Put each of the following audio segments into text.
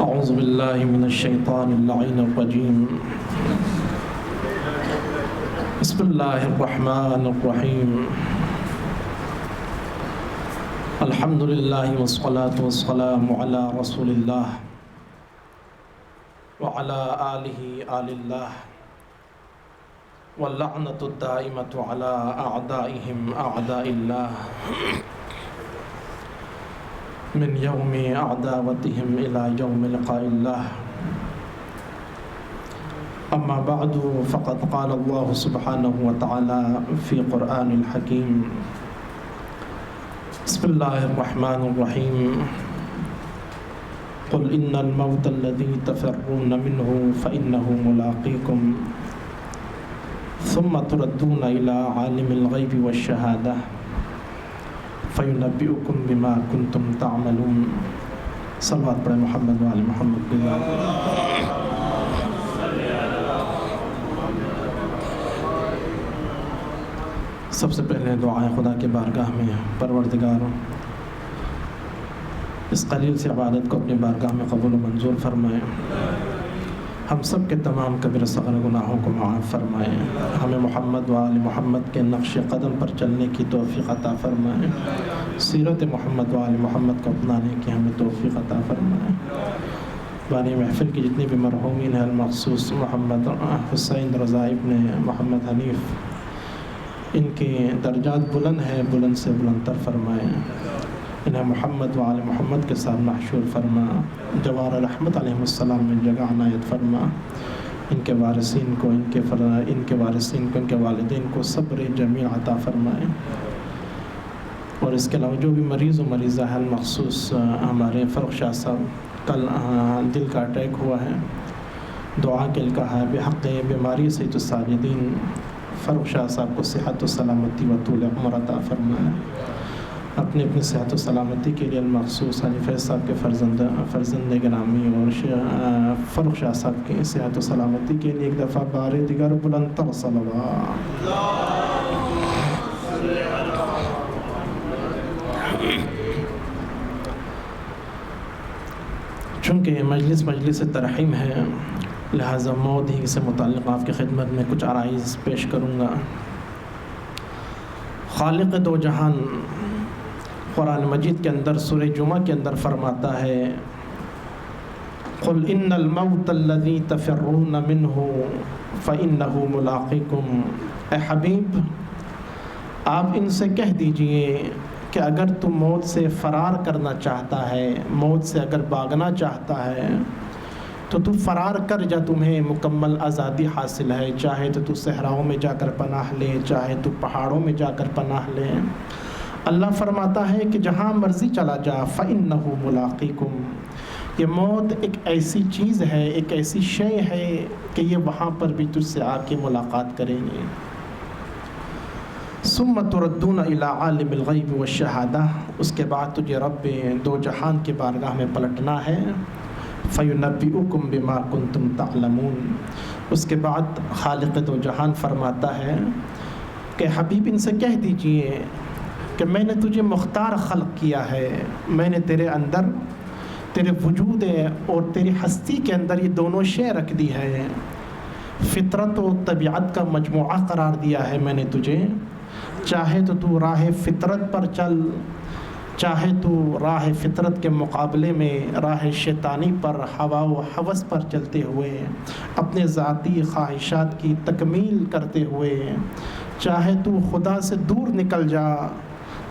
اعوذ باللہ من الشیطان اللعین الرجیم بسم اللہ الرحمن الرحیم الحمد للہ والصلاة والسلام علی رسول اللہ وعلی آلہ آل اللہ واللعنۃ الدائمۃ علی اعدائہم اعداء اللہ من یوم عداوتهم الى یوم لقاء اللہ اما بعد فقد قال اللہ سبحانہ وتعالی فی قرآن الحکیم بسم اللہ الرحمن الرحیم قل ان الموت الذی تفرون منہ فإنہ ملاقیکم ثم تردون الى عالم الغیب والشہادہ فَيُنَبِّئُكُمْ بِمَا كُنْتُمْ تَعْمَلُونَ صلوات پڑھیں محمد وآل محمد کی سب سے پہلے دعائیں خدا کے بارگاہ میں پروردگار اس قلیل سے عبادت کو اپنی بارگاہ میں قبول و منظور فرمائے، ہم سب کے تمام کبیر صغیر گناہوں کو معاف فرمائے، ہمیں محمد و آل محمد کے نقش قدم پر چلنے کی توفیق عطا فرمائے، سیرت محمد و آل محمد کو اپنانے کی ہمیں توفیق عطا فرمائے۔ بانی محفل کی جتنی بھی مرحومین ہیں المخصوص محمد حسین رضا ابن محمد حنیف، ان کے درجات بلند ہیں، بلند سے بلند تر فرمائے، انہیں محمد و آل محمد کے ساتھ محشور فرما، جوار رحمت علیہ السلام میں جگہ عنایت فرما، ان کے وارثین کو ان کے والدین کو صبر جمیل عطا فرمائے، اور اس کے علاوہ جو بھی مریض و مریضہ ہیں مخصوص ہمارے فرخ شاہ صاحب کل دل کا اٹیک ہوا ہے، دعا کے لیے کہا ہے بحق بیماری سے تو ساجدین فرخ شاہ صاحب کو صحت و سلامتی و طول عمر عطا فرمائے، اپنی صحت و سلامتی کے لیے المخصوص حاجی فیض صاحب کے فرزند گرامی اور فرخ شاہ صاحب کی صحت و سلامتی کے لیے ایک دفعہ بار دیگر بلند تر صلوات۔ چونکہ مجلس ترحیم ہے، لہٰذا موت ہی سے متعلق آپ کی خدمت میں کچھ عرائض پیش کروں گا۔ خالق دو جہان قرآن مجید کے اندر سورہ جمعہ کے اندر فرماتا ہے قل ان الموت الذی تفرون منہ فإنہ ملاقیکم، اے حبیب آپ ان سے کہہ دیجئے کہ اگر تو موت سے فرار کرنا چاہتا ہے، موت سے اگر بھاگنا چاہتا ہے تو تو فرار کر جا، تمہیں مکمل آزادی حاصل ہے، چاہے تو صحراؤں میں جا کر پناہ لے، چاہے تو پہاڑوں میں جا کر پناہ لے۔ اللہ فرماتا ہے کہ جہاں مرضی چلا جا فَإِنَّهُ مُلَاقِيكُمْ، یہ موت ایک ایسی چیز ہے، ایک ایسی شے ہے کہ یہ وہاں پر بھی تجھ سے آ کے ملاقات کریں گے۔ ثُمَّ تُرَدُّونَ إِلَىٰ عَالِمِ الْغَيْبِ وَالشَّهَادَةِ، اس کے بعد تجھے رب دو جہان کے بارگاہ میں پلٹنا ہے۔ فَيُنَبِّئُكُمْ بِمَا كُنْتُمْ تَعْلَمُونَ، اس کے بعد خالق دو جہان فرماتا ہے کہ حبیب ان سے کہہ دیجئے کہ میں نے تجھے مختار خلق کیا ہے، میں نے تیرے اندر تیرے وجود اور تیری ہستی کے اندر یہ دونوں شے رکھ دی ہے، فطرت و طبیعت کا مجموعہ قرار دیا ہے میں نے تجھے، چاہے تو راہ فطرت پر چل، چاہے تو راہ فطرت کے مقابلے میں راہ شیطانی پر ہوا و ہوس پر چلتے ہوئے اپنے ذاتی خواہشات کی تکمیل کرتے ہوئے، چاہے تو خدا سے دور نکل جا،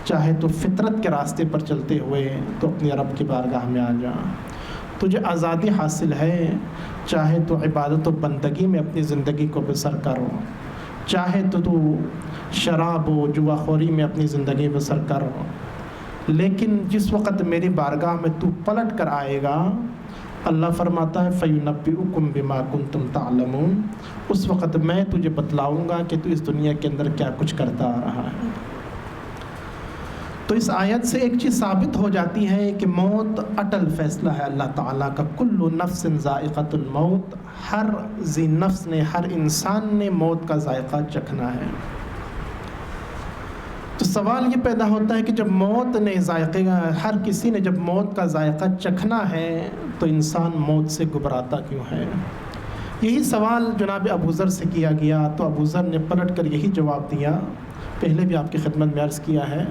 چاہے تو فطرت کے راستے پر چلتے ہوئے تو اپنے رب کی بارگاہ میں آ جا، تجھے آزادی حاصل ہے، چاہے تو عبادت و بندگی میں اپنی زندگی کو بسر کرو، چاہے تو شراب و جوا خوری میں اپنی زندگی بسر کرو، لیکن جس وقت میری بارگاہ میں تو پلٹ کر آئے گا، اللہ فرماتا ہے فَيُنَبِّئُكُمْ بِمَا كُنْتُمْ تَعْلَمُونَ، اس وقت میں تجھے بتلاؤں گا کہ تو اس دنیا کے اندر کیا کچھ کرتا آ رہا ہے۔ تو اس آیت سے ایک چیز ثابت ہو جاتی ہے کہ موت اٹل فیصلہ ہے اللہ تعالیٰ کا، کل نفس ذائقۃ الموت، ہر ذی نفس نے، ہر انسان نے موت کا ذائقہ چکھنا ہے۔ تو سوال یہ پیدا ہوتا ہے کہ جب موت نے ذائقے کا، ہر کسی نے جب موت کا ذائقہ چکھنا ہے تو انسان موت سے گھبراتا کیوں ہے؟ یہی سوال جناب ابو ذر سے کیا گیا تو ابو ذر نے پلٹ کر یہی جواب دیا، پہلے بھی آپ کی خدمت میں عرض کیا ہے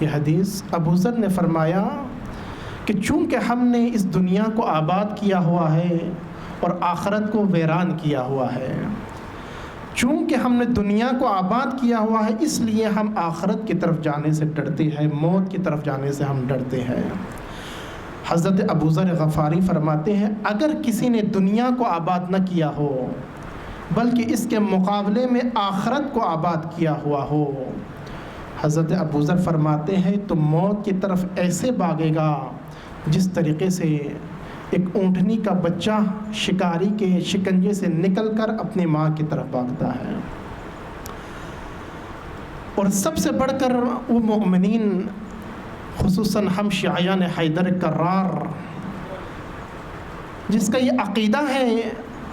یہ حدیث۔ ابو ذر نے فرمایا کہ چونکہ ہم نے اس دنیا کو آباد کیا ہوا ہے اور آخرت کو ویران کیا ہوا ہے، چونکہ ہم نے دنیا کو آباد کیا ہوا ہے اس لیے ہم آخرت کی طرف جانے سے ڈرتے ہیں، موت کی طرف جانے سے ہم ڈرتے ہیں۔ حضرت ابو ذر غفاری فرماتے ہیں اگر کسی نے دنیا کو آباد نہ کیا ہو بلکہ اس کے مقابلے میں آخرت کو آباد کیا ہوا ہو، حضرت ابو ذر فرماتے ہیں تو موت کی طرف ایسے بھاگے گا جس طریقے سے ایک اونٹنی کا بچہ شکاری کے شکنجے سے نکل کر اپنی ماں کی طرف بھاگتا ہے۔ اور سب سے بڑھ کر وہ مومنین، خصوصاً ہم شیعیان حیدر کرار، جس کا یہ عقیدہ ہے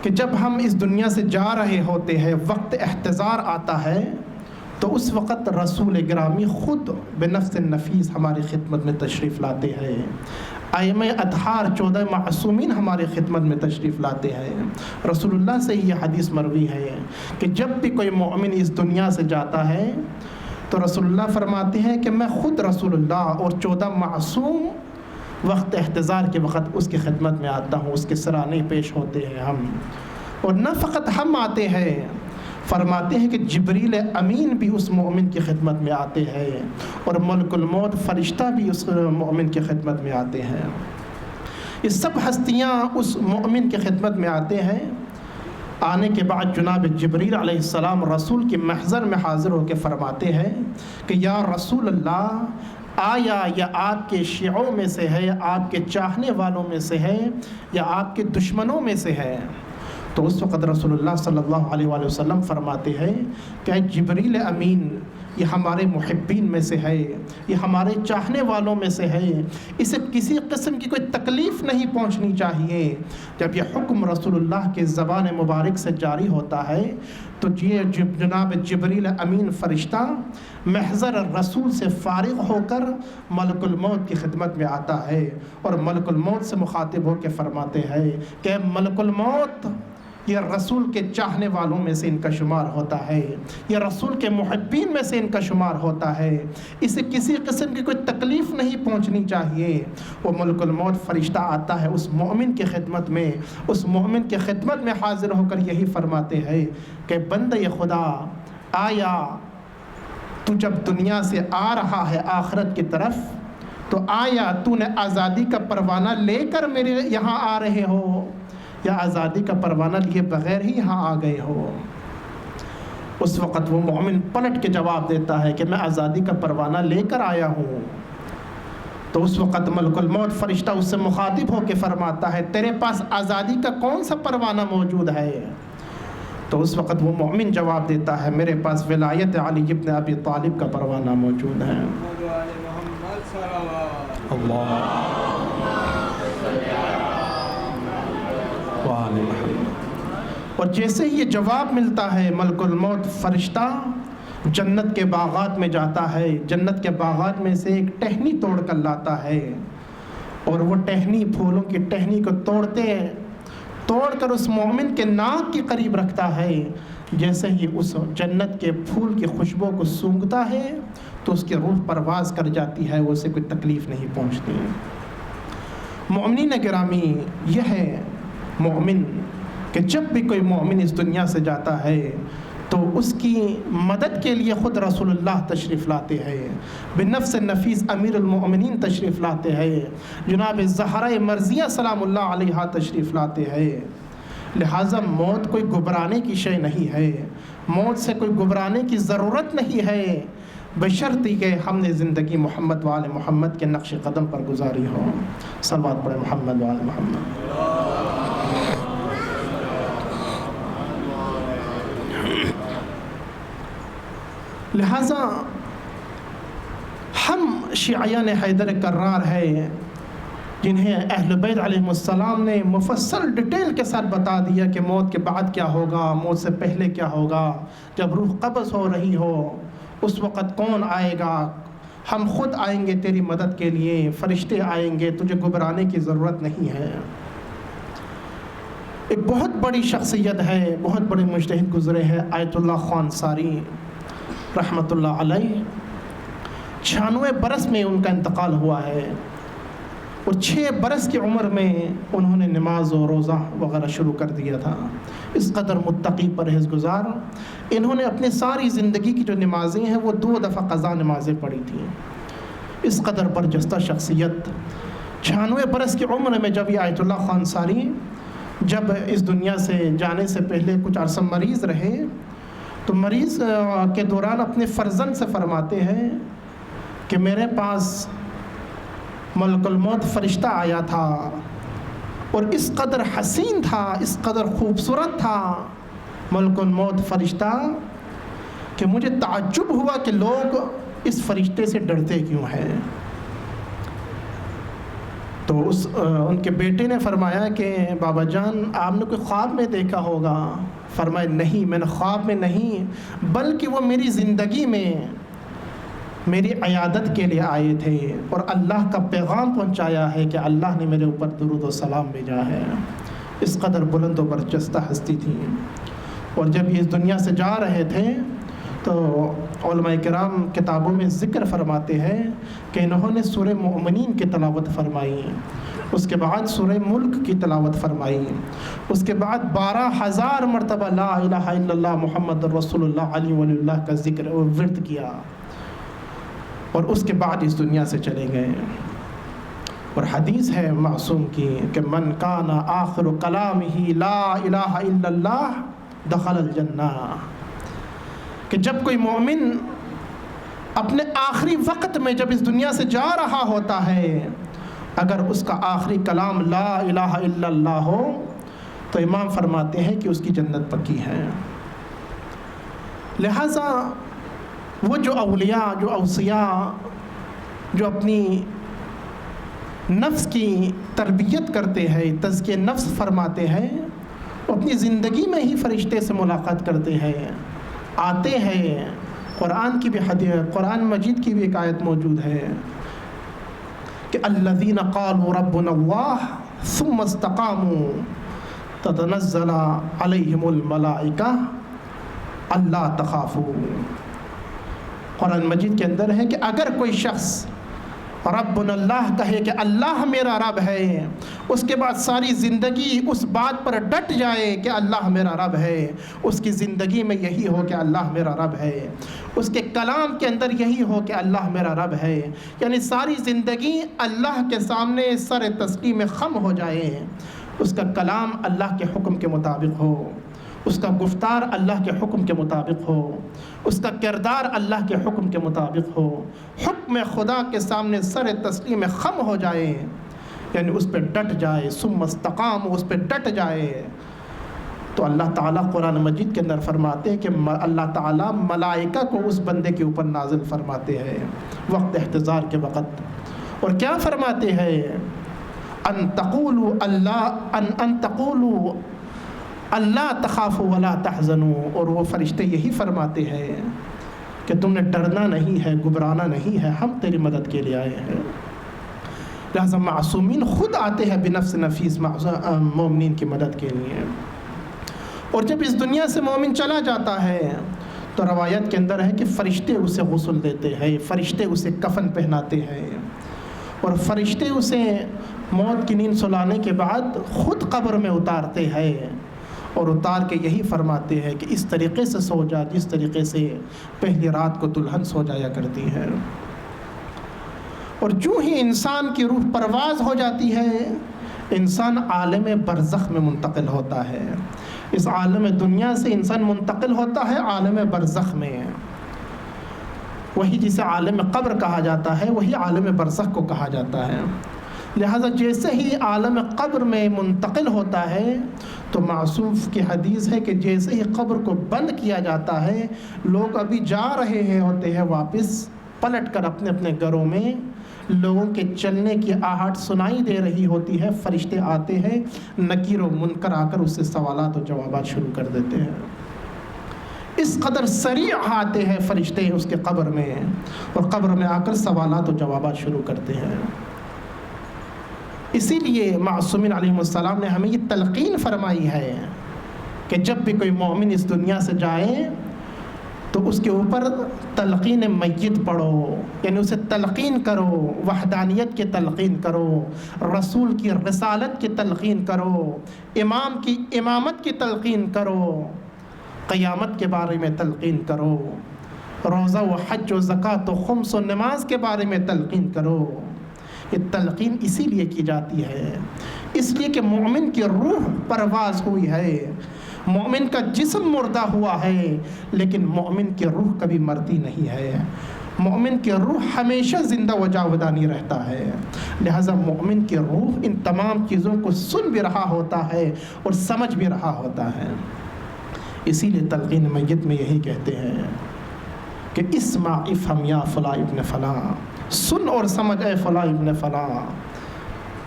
کہ جب ہم اس دنیا سے جا رہے ہوتے ہیں، وقت احتضار آتا ہے تو اس وقت رسول گرامی خود بنفس النفیس ہماری خدمت میں تشریف لاتے ہیں، ائمہ اطہار 14 معصومین ہماری خدمت میں تشریف لاتے ہیں۔ رسول اللہ سے یہ حدیث مروی ہے کہ جب بھی کوئی مومن اس دنیا سے جاتا ہے تو رسول اللہ فرماتے ہیں کہ میں خود رسول اللہ اور 14 معصوم وقت احتضار کے وقت اس کی خدمت میں آتا ہوں، اس کے سرانے پیش ہوتے ہیں ہم، اور نہ فقط ہم آتے ہیں، فرماتے ہیں کہ جبریل امین بھی اس مومن کی خدمت میں آتے ہیں اور ملک الموت فرشتہ بھی اس مومن کی خدمت میں آتے ہیں۔ یہ سب ہستیاں اس مومن کی خدمت میں آتے ہیں۔ آنے کے بعد جناب جبریل علیہ السلام رسول کے محضر میں حاضر ہو کے فرماتے ہیں کہ یا رسول اللہ، آیا یا آپ کے شیعوں میں سے ہے، آپ کے چاہنے والوں میں سے ہے، یا آپ کے دشمنوں میں سے ہے؟ تو اس وقت رسول اللہ صلی اللہ علیہ وآلہ وسلم فرماتے ہیں کہ اے جبریل امین، یہ ہمارے محبین میں سے ہے، یہ ہمارے چاہنے والوں میں سے ہے، اسے کسی قسم کی کوئی تکلیف نہیں پہنچنی چاہیے۔ جب یہ حکم رسول اللہ کے زبان مبارک سے جاری ہوتا ہے تو یہ جناب جبریل امین فرشتہ محضر رسول سے فارغ ہو کر ملک الموت کی خدمت میں آتا ہے اور ملک الموت سے مخاطب ہو کے فرماتے ہیں کہ ملک الموت، یہ رسول کے چاہنے والوں میں سے ان کا شمار ہوتا ہے، یہ رسول کے محبین میں سے ان کا شمار ہوتا ہے، اسے کسی قسم کی کوئی تکلیف نہیں پہنچنی چاہیے۔ وہ ملک الموت فرشتہ آتا ہے اس مومن کی خدمت میں، اس مومن کی خدمت میں حاضر ہو کر یہی فرماتے ہیں کہ بندہ خدا، آیا تو جب دنیا سے آ رہا ہے آخرت کی طرف تو آیا تو نے آزادی کا پروانہ لے کر میرے یہاں آ رہے ہو یا آزادی کا پروانہ لیے بغیر ہی یہاں آ گئے ہو؟ اس وقت وہ مومن پلٹ کے جواب دیتا ہے کہ میں آزادی کا پروانہ لے کر آیا ہوں۔ تو اس وقت ملک الموت فرشتہ اس سے مخاطب ہو کے فرماتا ہے تیرے پاس آزادی کا کون سا پروانہ موجود ہے؟ تو اس وقت وہ مومن جواب دیتا ہے میرے پاس ولایت علی ابن ابی طالب کا پروانہ موجود ہے۔ اور جیسے ہی یہ جواب ملتا ہے ملک الموت فرشتہ جنت کے باغات میں جاتا ہے، جنت کے باغات میں سے ایک ٹہنی توڑ کر لاتا ہے اور وہ ٹہنی، پھولوں کی ٹہنی کو توڑ کر اس مومن کے ناک کے قریب رکھتا ہے۔ جیسے ہی اس جنت کے پھول کی خوشبو کو سونگھتا ہے تو اس کی روح پرواز کر جاتی ہے، وہ اسے کوئی تکلیف نہیں پہنچتی۔ مومنین گرامی، یہ ہے مومن کہ جب بھی کوئی مومن اس دنیا سے جاتا ہے تو اس کی مدد کے لیے خود رسول اللہ تشریف لاتے ہیں، بنفس النفیس امیر المؤمنین تشریف لاتے ہیں، جناب زہرہ مرضیہ سلام اللہ علیہا تشریف لاتے ہیں۔ لہٰذا موت کوئی گھبرانے کی شے نہیں ہے، موت سے کوئی گھبرانے کی ضرورت نہیں ہے، بشرطی کہ ہم نے زندگی محمد وآل محمد کے نقش قدم پر گزاری ہو۔ صلوات پڑھیں محمد وآل محمد۔ لہٰذا ہم شیعیان حیدر کرار ہیں جنہیں اہل بیت علیہ السلام نے مفصل ڈیٹیل کے ساتھ بتا دیا کہ موت کے بعد کیا ہوگا، موت سے پہلے کیا ہوگا، جب روح قبض ہو رہی ہو اس وقت کون آئے گا؟ ہم خود آئیں گے تیری مدد کے لیے، فرشتے آئیں گے، تجھے گھبرانے کی ضرورت نہیں ہے۔ ایک بہت بڑی شخصیت ہے، بہت بڑے مجتہد گزرے ہیں، آیت اللہ خان انصاری رحمۃ اللہ علیہ۔ 96 برس میں ان کا انتقال ہوا ہے، اور 6 برس کی عمر میں انہوں نے نماز و روزہ وغیرہ شروع کر دیا تھا۔ اس قدر متقی پرہیزگزار، انہوں نے اپنی ساری زندگی کی جو نمازیں ہیں وہ 2 دفعہ قضا نمازیں پڑھی تھیں۔ اس قدر برجستہ شخصیت 96 برس کی عمر میں جب یہ آیت اللہ خان انصاری جب اس دنیا سے جانے سے پہلے کچھ عرصہ مریض رہے، تو مریض کے دوران اپنے فرزند سے فرماتے ہیں کہ میرے پاس ملک الموت فرشتہ آیا تھا، اور اس قدر حسین تھا، اس قدر خوبصورت تھا ملک الموت فرشتہ کہ مجھے تعجب ہوا کہ لوگ اس فرشتے سے ڈرتے کیوں ہیں۔ تو ان کے بیٹے نے فرمایا کہ بابا جان آپ نے کوئی خواب میں دیکھا ہوگا؟ فرمایا نہیں، میں نے خواب میں نہیں، بلکہ وہ میری زندگی میں میری عیادت کے لیے آئے تھے، اور اللہ کا پیغام پہنچایا ہے کہ اللہ نے میرے اوپر درود و سلام بھیجا ہے۔ اس قدر بلند و برجستہ ہستی تھی۔ اور جب یہ اس دنیا سے جا رہے تھے تو علماء کرام کتابوں میں ذکر فرماتے ہیں کہ انہوں نے سورہ مومنین کی تلاوت فرمائی، اس کے بعد سورہ ملک کی تلاوت فرمائی، اس کے بعد 12,000 مرتبہ لا الہ الا اللہ محمد رسول اللہ علیہ ولی اللہ کا ذکر اور ورد کیا، اور اس کے بعد اس دنیا سے چلے گئے۔ اور حدیث ہے معصوم کی کہ من کان آخر کلامہ لا الہ الا اللہ دخل الجنہ، کہ جب کوئی مومن اپنے آخری وقت میں جب اس دنیا سے جا رہا ہوتا ہے، اگر اس کا آخری کلام لا الہ الا اللہ ہو تو امام فرماتے ہیں کہ اس کی جنت پکی ہے۔ لہٰذا وہ جو اولیاء، جو اوصیاء، جو اپنی نفس کی تربیت کرتے ہیں، تزکیہ نفس فرماتے ہیں، وہ اپنی زندگی میں ہی فرشتے سے ملاقات کرتے ہیں، آتے ہیں۔ قرآن کی بھی حدیث، قرآن مجید کی بھی ایک آیت موجود ہے کہ الذین قالوا ربنا اللہ ثم استقاموا تتنزل علیہم الملائکہ الا تخافوا۔ قرآن مجید کے اندر ہے کہ اگر کوئی شخص ربنا اللہ کہے کہ اللہ میرا رب ہے، اس کے بعد ساری زندگی اس بات پر ڈٹ جائے کہ اللہ میرا رب ہے، اس کی زندگی میں یہی ہو کہ اللہ میرا رب ہے، اس کے کلام کے اندر یہی ہو کہ اللہ میرا رب ہے، یعنی ساری زندگی اللہ کے سامنے سر تسلیم خم ہو جائے، اس کا کلام اللہ کے حکم کے مطابق ہو، اس کا گفتار اللہ کے حکم کے مطابق ہو، اس کا کردار اللہ کے حکم کے مطابق ہو، حکم خدا کے سامنے سر تسلیم خم ہو جائے، یعنی اس پہ ڈٹ جائے، ثم استقام، اس پہ ڈٹ جائے، تو اللہ تعالیٰ قرآن مجید کے اندر فرماتے ہیں کہ اللہ تعالیٰ ملائکہ کو اس بندے کے اوپر نازل فرماتے ہیں وقت احتضار کے وقت، اور کیا فرماتے ہیں؟ ان تقولوا اللہ تخافوا ولا تحزنوا، اور وہ فرشتے یہی فرماتے ہیں کہ تم نے ڈرنا نہیں ہے، گھبرانا نہیں ہے، ہم تیری مدد کے لیے آئے ہیں۔ لہذا معصومین خود آتے ہیں بنفس نفیس مومنین کی مدد کے لیے۔ اور جب اس دنیا سے مومن چلا جاتا ہے تو روایت کے اندر ہے کہ فرشتے اسے غسل دیتے ہیں، فرشتے اسے کفن پہناتے ہیں، اور فرشتے اسے موت کی نیند سلانے کے بعد خود قبر میں اتارتے ہیں، اور اتار کے یہی فرماتے ہیں کہ اس طریقے سے سو جا جس طریقے سے پہلی رات کو دلہن سو جایا کرتی ہے۔ اور جو ہی انسان کی روح پرواز ہو جاتی ہے، انسان عالم برزخ میں منتقل ہوتا ہے۔ اس عالم دنیا سے انسان منتقل ہوتا ہے عالم برزخ میں، وہی جسے عالم قبر کہا جاتا ہے وہی عالم برزخ کو کہا جاتا ہے۔ لہذا جیسے ہی عالم قبر میں منتقل ہوتا ہے تو معصوم کی حدیث ہے کہ جیسے ہی قبر کو بند کیا جاتا ہے، لوگ ابھی جا رہے ہوتے ہیں واپس پلٹ کر اپنے اپنے گھروں میں، لوگوں کے چلنے کی آہٹ سنائی دے رہی ہوتی ہے، فرشتے آتے ہیں، نکیر و منکر آ کر اس سے سوالات و جوابات شروع کر دیتے ہیں۔ اس قدر سریع آتے ہیں فرشتے اس کے قبر میں، اور قبر میں آ کر سوالات و جوابات شروع کرتے ہیں۔ اسی لیے معصومین علیہ السلام نے ہمیں یہ تلقین فرمائی ہے کہ جب بھی کوئی مومن اس دنیا سے جائے تو اس کے اوپر تلقین میت پڑھو، یعنی اسے تلقین کرو، وحدانیت کی تلقین کرو، رسول کی رسالت کی تلقین کرو، امام کی امامت کی تلقین کرو، قیامت کے بارے میں تلقین کرو، روزہ و حج و زکوٰۃ و خمس و نماز کے بارے میں تلقین کرو۔ یہ تلقین اسی لیے کی جاتی ہے، اس لیے کہ مومن کی روح پرواز ہوئی ہے، مومن کا جسم مردہ ہوا ہے، لیکن مومن کی روح کبھی مرتی نہیں ہے، مومن کی روح ہمیشہ زندہ و جاودانی رہتا ہے۔ لہذا مومن کی روح ان تمام چیزوں کو سن بھی رہا ہوتا ہے اور سمجھ بھی رہا ہوتا ہے۔ اسی لیے تلقین میت میں یہی کہتے ہیں کہ اسمع افہم یا فلاں ابن فلاں، سن اور سمجھ اے فلاں ابن فلاں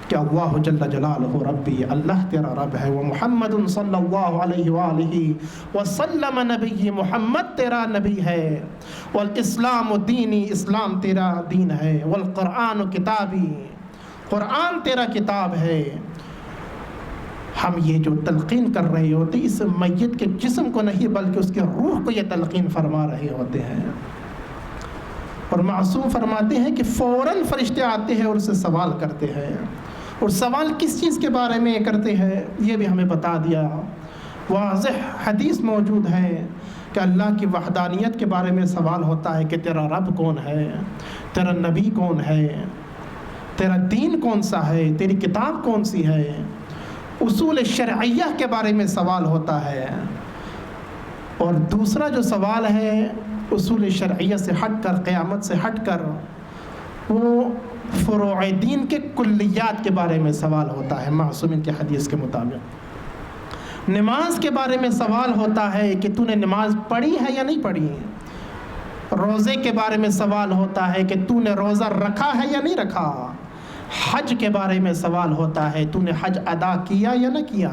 کہ اللہ جل جلالہ ربی، اللہ تیرا رب ہے، وہ محمد صلی اللہ علیہ وآلہ وسلم نبی، محمد تیرا نبی ہے، والاسلام دینی، اسلام تیرا دین ہے، والقرآن کتابی، قرآن تیرا کتاب ہے۔ ہم یہ جو تلقین کر رہے ہوتے اس میت کے جسم کو نہیں بلکہ اس کے روح کو یہ تلقین فرما رہے ہوتے ہیں۔ اور معصوم فرماتے ہیں کہ فوراً فرشتے آتے ہیں اور اسے سوال کرتے ہیں، اور سوال کس چیز کے بارے میں کرتے ہیں یہ بھی ہمیں بتا دیا۔ واضح حدیث موجود ہے کہ اللہ کی وحدانیت کے بارے میں سوال ہوتا ہے کہ تیرا رب کون ہے، تیرا نبی کون ہے، تیرا دین کون سا ہے، تیری کتاب کون سی ہے۔ اصول شرعیہ کے بارے میں سوال ہوتا ہے، اور دوسرا جو سوال ہے اصول شرعیہ سے ہٹ کر، قیامت سے ہٹ کر، وہ فروع دین کے کلیات کے بارے میں سوال ہوتا ہے معصومین کے حدیث کے مطابق۔ نماز کے بارے میں سوال ہوتا ہے کہ تو نے نماز پڑھی ہے یا نہیں پڑھی۔ روزے کے بارے میں سوال ہوتا ہے کہ تو نے روزہ رکھا ہے یا نہیں رکھا۔ حج کے بارے میں سوال ہوتا ہے تو نے حج ادا کیا یا نہ کیا۔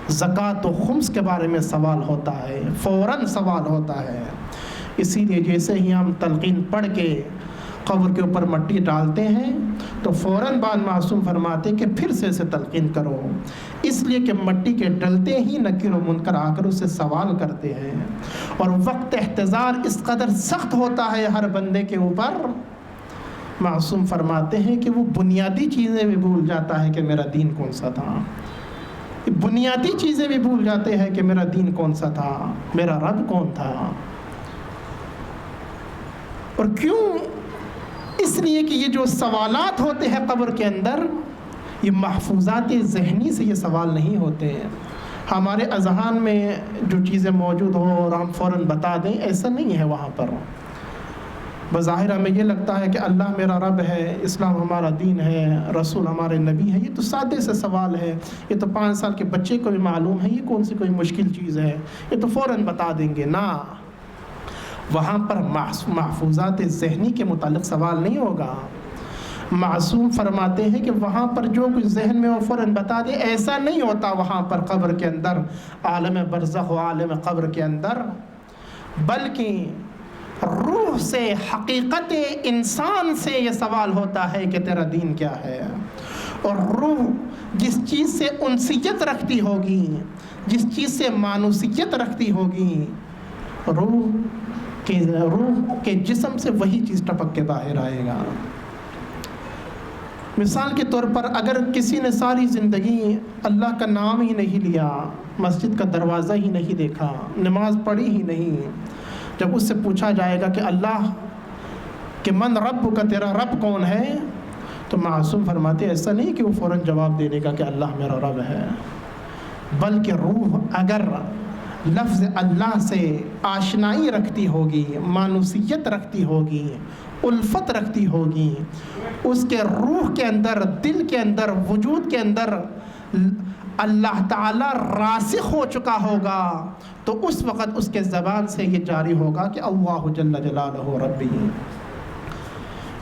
زکوٰۃ و خمس کے بارے میں سوال ہوتا ہے، فوراً سوال ہوتا ہے۔ اسی لیے جیسے ہی ہم تلقین پڑھ کے قبر کے اوپر مٹی ڈالتے ہیں تو فوراً بعد معصوم فرماتے کہ پھر سے اسے تلقین کرو، اس لیے کہ مٹی کے ڈلتے ہی نکیر و منکر آ کر اسے سوال کرتے ہیں، اور وقت احتضار اس قدر سخت ہوتا ہے ہر بندے کے اوپر۔ معصوم فرماتے ہیں کہ وہ بنیادی چیزیں بھی بھول جاتا ہے کہ میرا دین کون سا تھا، بنیادی چیزیں بھی بھول جاتے ہیں کہ میرا دین کون سا تھا، میرا رب کون تھا۔ اور کیوں؟ اس لیے کہ یہ جو سوالات ہوتے ہیں قبر کے اندر، یہ محفوظات ذہنی سے یہ سوال نہیں ہوتے ہیں، ہمارے اذہان میں جو چیزیں موجود ہوں اور ہم فوراً بتا دیں، ایسا نہیں ہے وہاں پر۔ بظاہر ہمیں یہ لگتا ہے کہ اللہ میرا رب ہے، اسلام ہمارا دین ہے، رسول ہمارے نبی ہے، یہ تو سادے سے سوال ہے، یہ تو 5 سال کے بچے کو بھی معلوم ہے، یہ کون سی کوئی مشکل چیز ہے، یہ تو فوراً بتا دیں گے۔ نہ، وہاں پر محفوظات ذہنی کے متعلق سوال نہیں ہوگا۔ معصوم فرماتے ہیں کہ وہاں پر جو کچھ ذہن میں وہ فوراً بتا دے، ایسا نہیں ہوتا وہاں پر قبر کے اندر، عالم برزخ و عالم قبر کے اندر، بلکہ روح سے، حقیقت انسان سے یہ سوال ہوتا ہے کہ تیرا دین کیا ہے۔ اور روح جس چیز سے انسیت رکھتی ہوگی، جس چیز سے مانوسیت رکھتی ہوگی، روح کے جسم سے وہی چیز ٹپک کے باہر آئے گا۔ مثال کے طور پر اگر کسی نے ساری زندگی اللہ کا نام ہی نہیں لیا، مسجد کا دروازہ ہی نہیں دیکھا، نماز پڑھی ہی نہیں، جب اس سے پوچھا جائے گا کہ اللہ کہ من رب کا، تیرا رب کون ہے، تو معصوم فرماتے ایسا نہیں کہ وہ فوراً جواب دے دے گا کہ اللہ میرا رب ہے، بلکہ روح اگر لفظ اللہ سے آشنائی رکھتی ہوگی، مانوسیت رکھتی ہوگی، الفت رکھتی ہوگی، اس کے روح کے اندر، دل کے اندر، وجود کے اندر اللہ تعالیٰ راسخ ہو چکا ہوگا، تو اس وقت اس کے زبان سے یہ جاری ہوگا کہ اللہ جل جلالہ ربی۔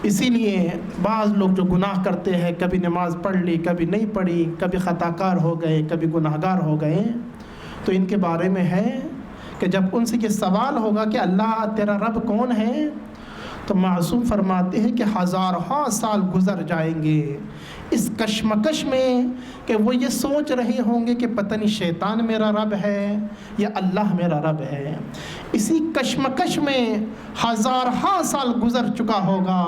اسی لیے بعض لوگ جو گناہ کرتے ہیں، کبھی نماز پڑھ لی، کبھی نہیں پڑھی، کبھی خطا کار ہو گئے، کبھی گناہگار ہو گئے، تو ان کے بارے میں ہے کہ جب ان سے یہ سوال ہوگا کہ اللہ تیرا رب کون ہے، تو معصوم فرماتے ہیں کہ ہزارہا سال گزر جائیں گے اس کشمکش میں کہ وہ یہ سوچ رہے ہوں گے کہ پتہ نہیں شیطان میرا رب ہے یا اللہ میرا رب ہے۔ اسی کشمکش میں ہزارہا سال گزر چکا ہوگا،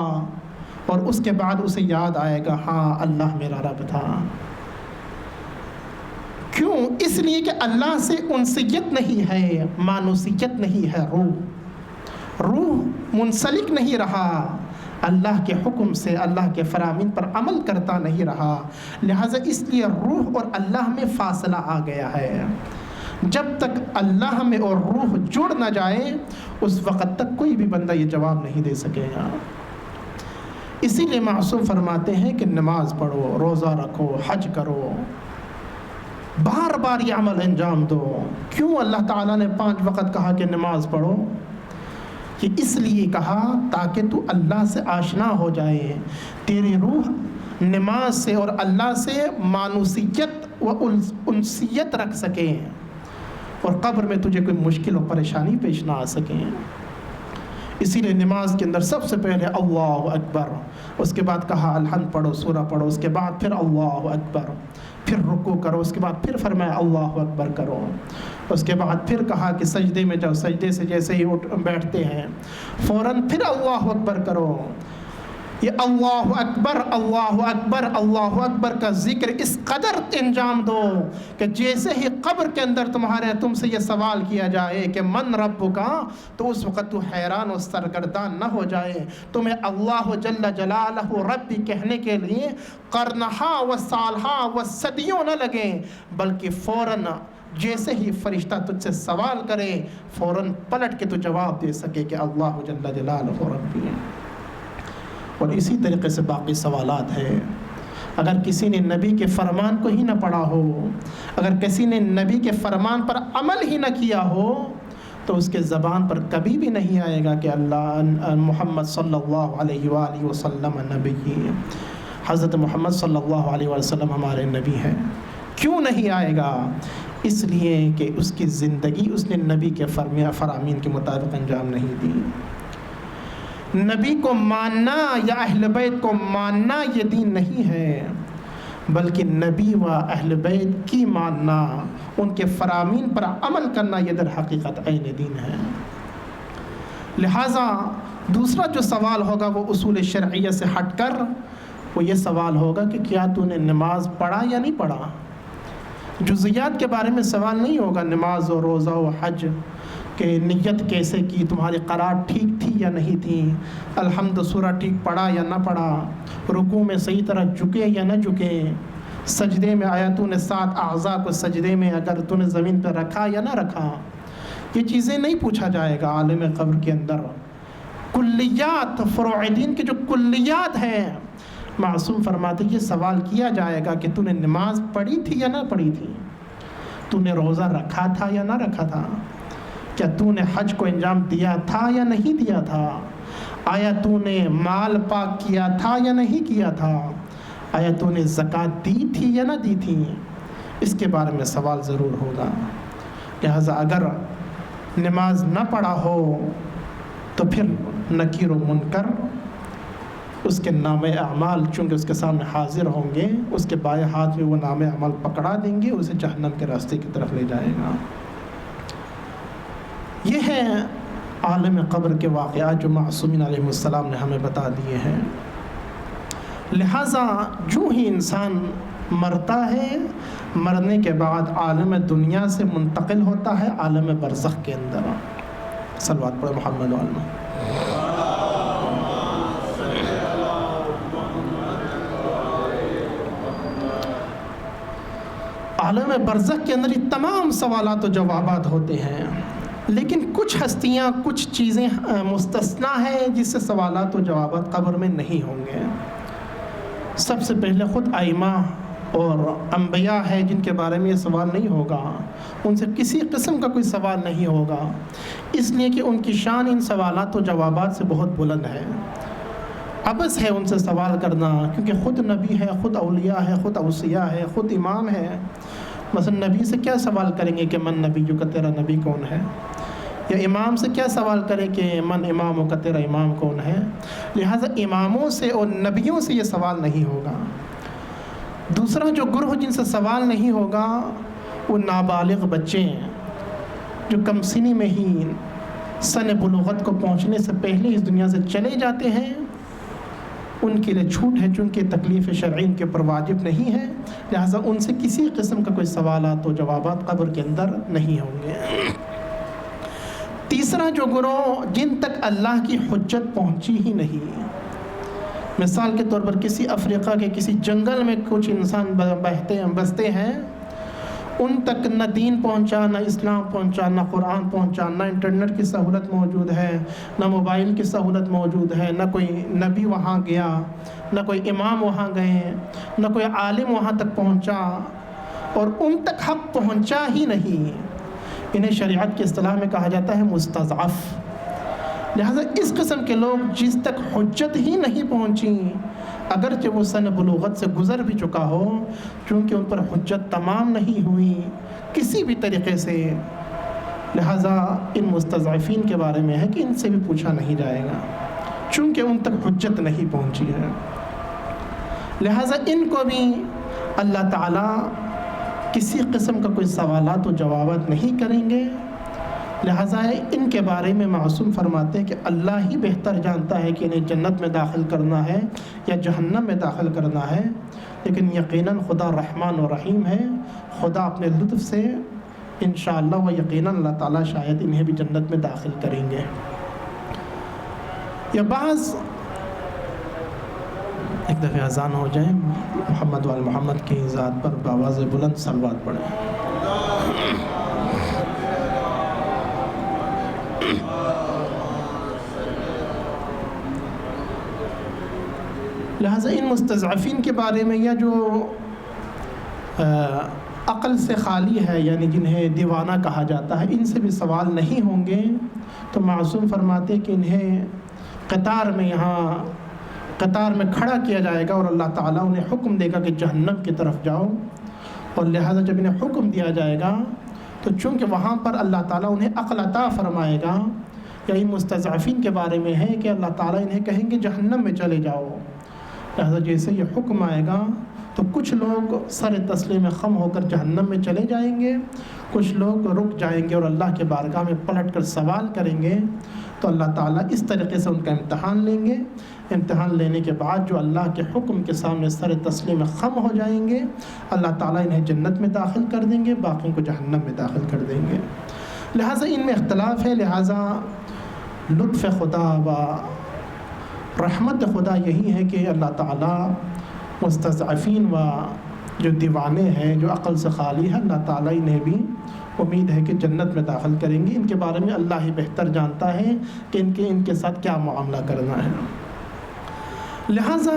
اور اس کے بعد اسے یاد آئے گا ہاں اللہ میرا رب تھا۔ کیوں؟ اس لیے کہ اللہ سے انسیت نہیں ہے، مانوسیت نہیں ہے، روح منسلک نہیں رہا، اللہ کے حکم سے اللہ کے فرامین پر عمل کرتا نہیں رہا، لہٰذا اس لیے روح اور اللہ میں فاصلہ آ گیا ہے۔ جب تک اللہ میں اور روح جڑ نہ جائے اس وقت تک کوئی بھی بندہ یہ جواب نہیں دے سکے گا۔ اسی لیے معصوم فرماتے ہیں کہ نماز پڑھو، روزہ رکھو، حج کرو، بار بار یہ عمل انجام دو۔ کیوں اللہ تعالیٰ نے 5 وقت کہا کہ نماز پڑھو؟ یہ اس لیے کہا تاکہ تو اللہ سے آشنا ہو جائے، تیری روح نماز سے اور اللہ سے مانوسیت و انسیت رکھ سکے، اور قبر میں تجھے کوئی مشکل و پریشانی پیش نہ آ سکیں۔ اسی لیے نماز کے اندر سب سے پہلے اللہ اکبر، اس کے بعد کہا الحمد پڑھو، سورہ پڑھو، اس کے بعد پھر اللہ اکبر، پھر رکوع کرو، اس کے بعد پھر فرمایا اللہ اکبر کرو، اس کے بعد پھر کہا کہ سجدے میں جاؤ، سجدے سے جیسے ہی بیٹھتے ہیں فوراً پھر اللہ اکبر کرو۔ یہ اللہ اکبر اللہ اکبر اللہ اکبر کا ذکر اس قدر انجام دو کہ جیسے ہی قبر کے اندر تم سے یہ سوال کیا جائے کہ من ربک، تو اس وقت تو حیران و سرگردان نہ ہو جائے، تمہیں اللہ جل جلالہ ربی کہنے کے لیے قرنہا و سالہا و صدیوں نہ لگیں، بلکہ فوراً جیسے ہی فرشتہ تجھ سے سوال کرے فوراً پلٹ کے تو جواب دے سکے کہ اللہ جل جلالہ ربی۔ اور اسی طریقے سے باقی سوالات ہیں۔ اگر کسی نے نبی کے فرمان کو ہی نہ پڑھا ہو، اگر کسی نے نبی کے فرمان پر عمل ہی نہ کیا ہو، تو اس کے زبان پر کبھی بھی نہیں آئے گا کہ اللہ محمد صلی اللہ علیہ وآلہ وسلم نبی، حضرت محمد صلی اللہ علیہ وسلم ہمارے نبی ہیں۔ کیوں نہیں آئے گا؟ اس لیے کہ اس کی زندگی اس نے نبی کے فرامین کے مطابق انجام نہیں دی۔ نبی کو ماننا یا اہل بیت کو ماننا یہ دین نہیں ہے، بلکہ نبی و اہل بیت کی ماننا، ان کے فرامین پر عمل کرنا یہ در حقیقت عین دین ہے۔ لہٰذا دوسرا جو سوال ہوگا وہ اصول شرعیہ سے ہٹ کر وہ یہ سوال ہوگا کہ کیا تو نے نماز پڑھا یا نہیں پڑھا۔ جزیات کے بارے میں سوال نہیں ہوگا، نماز و روزہ و حج کہ نیت کیسے کی، تمہاری قرات ٹھیک تھی یا نہیں تھی، الحمد سورہ ٹھیک پڑھا یا نہ پڑھا، رکوع میں صحیح طرح جھکے یا نہ جھکے، سجدے میں آیا تو نے 7 اعضاء کو سجدے میں اگر تو نے زمین پہ رکھا یا نہ رکھا، یہ چیزیں نہیں پوچھا جائے گا عالم قبر کے اندر۔ کلیات فروع دین کے جو کلیات ہیں، معصوم فرماتے یہ سوال کیا جائے گا کہ تو نے نماز پڑھی تھی یا نہ پڑھی تھی، تو نے روزہ رکھا تھا یا نہ رکھا تھا، کیا تو نے حج کو انجام دیا تھا یا نہیں دیا تھا، آیا تو نے مال پاک کیا تھا یا نہیں کیا تھا، آیا تو نے زکوٰۃ دی تھی یا نہ دی تھی، اس کے بارے میں سوال ضرور ہوگا۔ لہٰذا اگر نماز نہ پڑھا ہو تو پھر نکیر و منکر اس کے نام اعمال چونکہ اس کے سامنے حاضر ہوں گے، اس کے بائیں ہاتھ میں وہ نام اعمال پکڑا دیں گے، اسے جہنم کے راستے کی طرف لے جائے گا۔ یہ ہے عالم قبر کے واقعات جو معصومین علیہ السلام نے ہمیں بتا دیے ہیں۔ لہٰذا جو ہی انسان مرتا ہے، مرنے کے بعد عالم دنیا سے منتقل ہوتا ہے عالم برزخ کے اندر۔ صلوات پڑھیں محمد وعلم۔ عالم برزخ کے اندر یہ تمام سوالات و جوابات ہوتے ہیں، لیکن کچھ ہستیاں، کچھ چیزیں مستثنا ہیں جس سے سوالات و جوابات قبر میں نہیں ہوں گے۔ سب سے پہلے خود ائمہ اور انبیاء ہے جن کے بارے میں یہ سوال نہیں ہوگا، ان سے کسی قسم کا کوئی سوال نہیں ہوگا، اس لیے کہ ان کی شان ان سوالات و جوابات سے بہت بلند ہے۔ عبث ہے ان سے سوال کرنا، کیونکہ خود نبی ہے، خود اولیاء ہے، خود اوصیاء ہے، خود امام ہے۔ مثلا نبی سے کیا سوال کریں گے کہ من نبی جو کہ تیرا نبی کون ہے؟ یا امام سے کیا سوال کرے کہ من امام کا، تیرا امام کون ہے؟ لہٰذا اماموں سے اور نبیوں سے یہ سوال نہیں ہوگا۔ دوسرا جو گروہ جن سے سوال نہیں ہوگا وہ نابالغ بچے ہیں جو کم سنی میں ہی سن بلوغت کو پہنچنے سے پہلے اس دنیا سے چلے جاتے ہیں، ان کے لیے چھوٹ ہے، چونکہ تکلیف شرعی ان کے اوپر واجب نہیں ہے، لہٰذا ان سے کسی قسم کا کوئی سوالات و جوابات قبر کے اندر نہیں ہوں گے۔ تیسرا جو گروہ جن تک اللہ کی حجت پہنچی ہی نہیں، مثال کے طور پر کسی افریقہ کے کسی جنگل میں کچھ انسان بستے ہیں، ان تک نہ دین پہنچا، نہ اسلام پہنچا، نہ قرآن پہنچا، نہ انٹرنیٹ کی سہولت موجود ہے، نہ موبائل کی سہولت موجود ہے، نہ کوئی نبی وہاں گیا، نہ کوئی امام وہاں گئے، نہ کوئی عالم وہاں تک پہنچا، اور ان تک حق پہنچا ہی نہیں، انہیں شریعت کی اصطلاح میں کہا جاتا ہے مستضعف۔ لہٰذا اس قسم کے لوگ جس تک حجت ہی نہیں پہنچی، اگرچہ وہ سن بلوغت سے گزر بھی چکا ہو، چونکہ ان پر حجت تمام نہیں ہوئی کسی بھی طریقے سے، لہٰذا ان مستضعفین کے بارے میں ہے کہ ان سے بھی پوچھا نہیں جائے گا، چونکہ ان تک حجت نہیں پہنچی ہے۔ لہٰذا ان کو بھی اللہ تعالیٰ کسی قسم کا کوئی سوالات و جوابات نہیں کریں گے، لہٰذا ان کے بارے میں معصوم فرماتے ہیں کہ اللہ ہی بہتر جانتا ہے کہ انہیں جنت میں داخل کرنا ہے یا جہنم میں داخل کرنا ہے، لیکن یقیناً خدا رحمان و رحیم ہے، خدا اپنے لطف سے انشاءاللہ و یقیناً اللہ تعالیٰ شاید انہیں بھی جنت میں داخل کریں گے۔ یا بعض ایک دفعہ اذان ہو جائے، محمد وال محمد کی ذات پر بآواز بلند صلوات پڑھیں۔ لہٰذا ان مستضعفین کے بارے میں، یا جو عقل سے خالی ہے یعنی جنہیں دیوانہ کہا جاتا ہے، ان سے بھی سوال نہیں ہوں گے، تو معصوم فرماتے کہ انہیں قطار میں کھڑا کیا جائے گا اور اللہ تعالیٰ انہیں حکم دے گا کہ جہنم کی طرف جاؤ، اور لہٰذا جب انہیں حکم دیا جائے گا تو چونکہ وہاں پر اللہ تعالیٰ انہیں عقل عطا فرمائے گا، یا ان مستضعفین کے بارے میں ہے کہ اللہ تعالیٰ انہیں کہیں گے جہنم میں چلے جاؤ، لہٰذا جیسے یہ حکم آئے گا تو کچھ لوگ سر تسلیم خم ہو کر جہنم میں چلے جائیں گے، کچھ لوگ رک جائیں گے اور اللہ کے بارگاہ میں پلٹ کر سوال کریں گے، تو اللہ تعالیٰ اس طریقے سے ان کا امتحان لیں گے۔ امتحان لینے کے بعد جو اللہ کے حکم کے سامنے سر تسلیم خم ہو جائیں گے، اللہ تعالیٰ انہیں جنت میں داخل کر دیں گے، باقیوں کو جہنم میں داخل کر دیں گے۔ لہٰذا ان میں اختلاف ہے، لہٰذا لطف خدا و رحمت خدا یہی ہے کہ اللہ تعالیٰ مستضعفین و جو دیوانے ہیں، جو عقل سے خالی ہے، اللہ تعالیٰ انہیں بھی امید ہے کہ جنت میں داخل کریں گے۔ ان کے بارے میں اللہ ہی بہتر جانتا ہے کہ ان کے ساتھ کیا معاملہ کرنا ہے۔ لہٰذا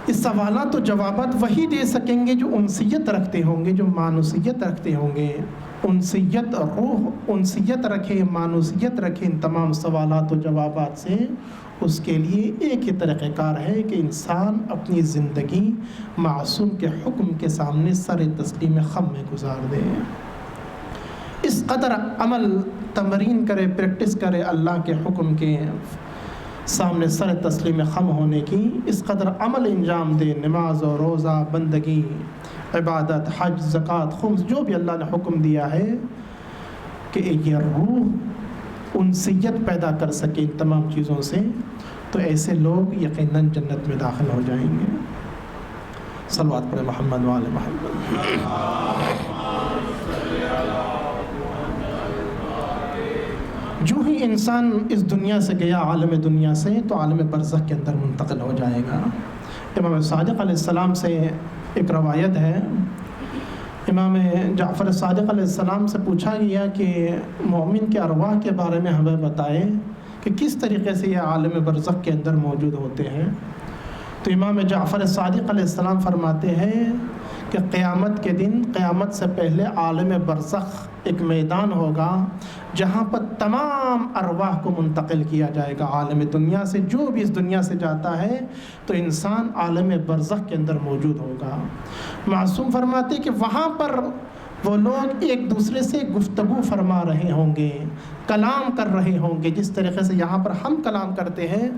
اس سوالات و جوابات وہی دے سکیں گے جو انسیت رکھتے ہوں گے، جو مانوسیت رکھتے ہوں گے۔ انسیت روح انسیت رکھے، مانوسیت رکھے ان تمام سوالات و جوابات سے، اس کے لیے ایک ہی طریقہ کار ہے کہ انسان اپنی زندگی معصوم کے حکم کے سامنے سر تسلیم خم میں گزار دے، اس قدر عمل تمرین کرے، پریکٹس کرے اللہ کے حکم کے سامنے سر تسلیم خم ہونے کی، اس قدر عمل انجام دے، نماز و روزہ، بندگی، عبادت، حج، زکوٰۃ، خمس، جو بھی اللہ نے حکم دیا ہے، کہ یہ روح انسیت پیدا کر سکے ان تمام چیزوں سے، تو ایسے لوگ یقیناً جنت میں داخل ہو جائیں گے۔ صلوات پڑھیں محمد وآل محمد۔ جو ہی انسان اس دنیا سے گیا، عالم دنیا سے، تو عالم برزخ کے اندر منتقل ہو جائے گا۔ امام صادق علیہ السلام سے ایک روایت ہے، امام جعفر صادق علیہ السلام سے پوچھا گیا کہ مومن کے ارواح کے بارے میں ہمیں بتائے کہ کس طریقے سے یہ عالم برزخ کے اندر موجود ہوتے ہیں، تو امام جعفر صادق علیہ السلام فرماتے ہیں کہ قیامت کے دن، قیامت سے پہلے عالم برزخ ایک میدان ہوگا جہاں پر تمام ارواح کو منتقل کیا جائے گا عالم دنیا سے۔ جو بھی اس دنیا سے جاتا ہے تو انسان عالم برزخ کے اندر موجود ہوگا۔ معصوم فرماتے کہ وہاں پر وہ لوگ ایک دوسرے سے گفتگو فرما رہے ہوں گے، کلام کر رہے ہوں گے. جس طریقے سے یہاں پر ہم کلام کرتے ہیں،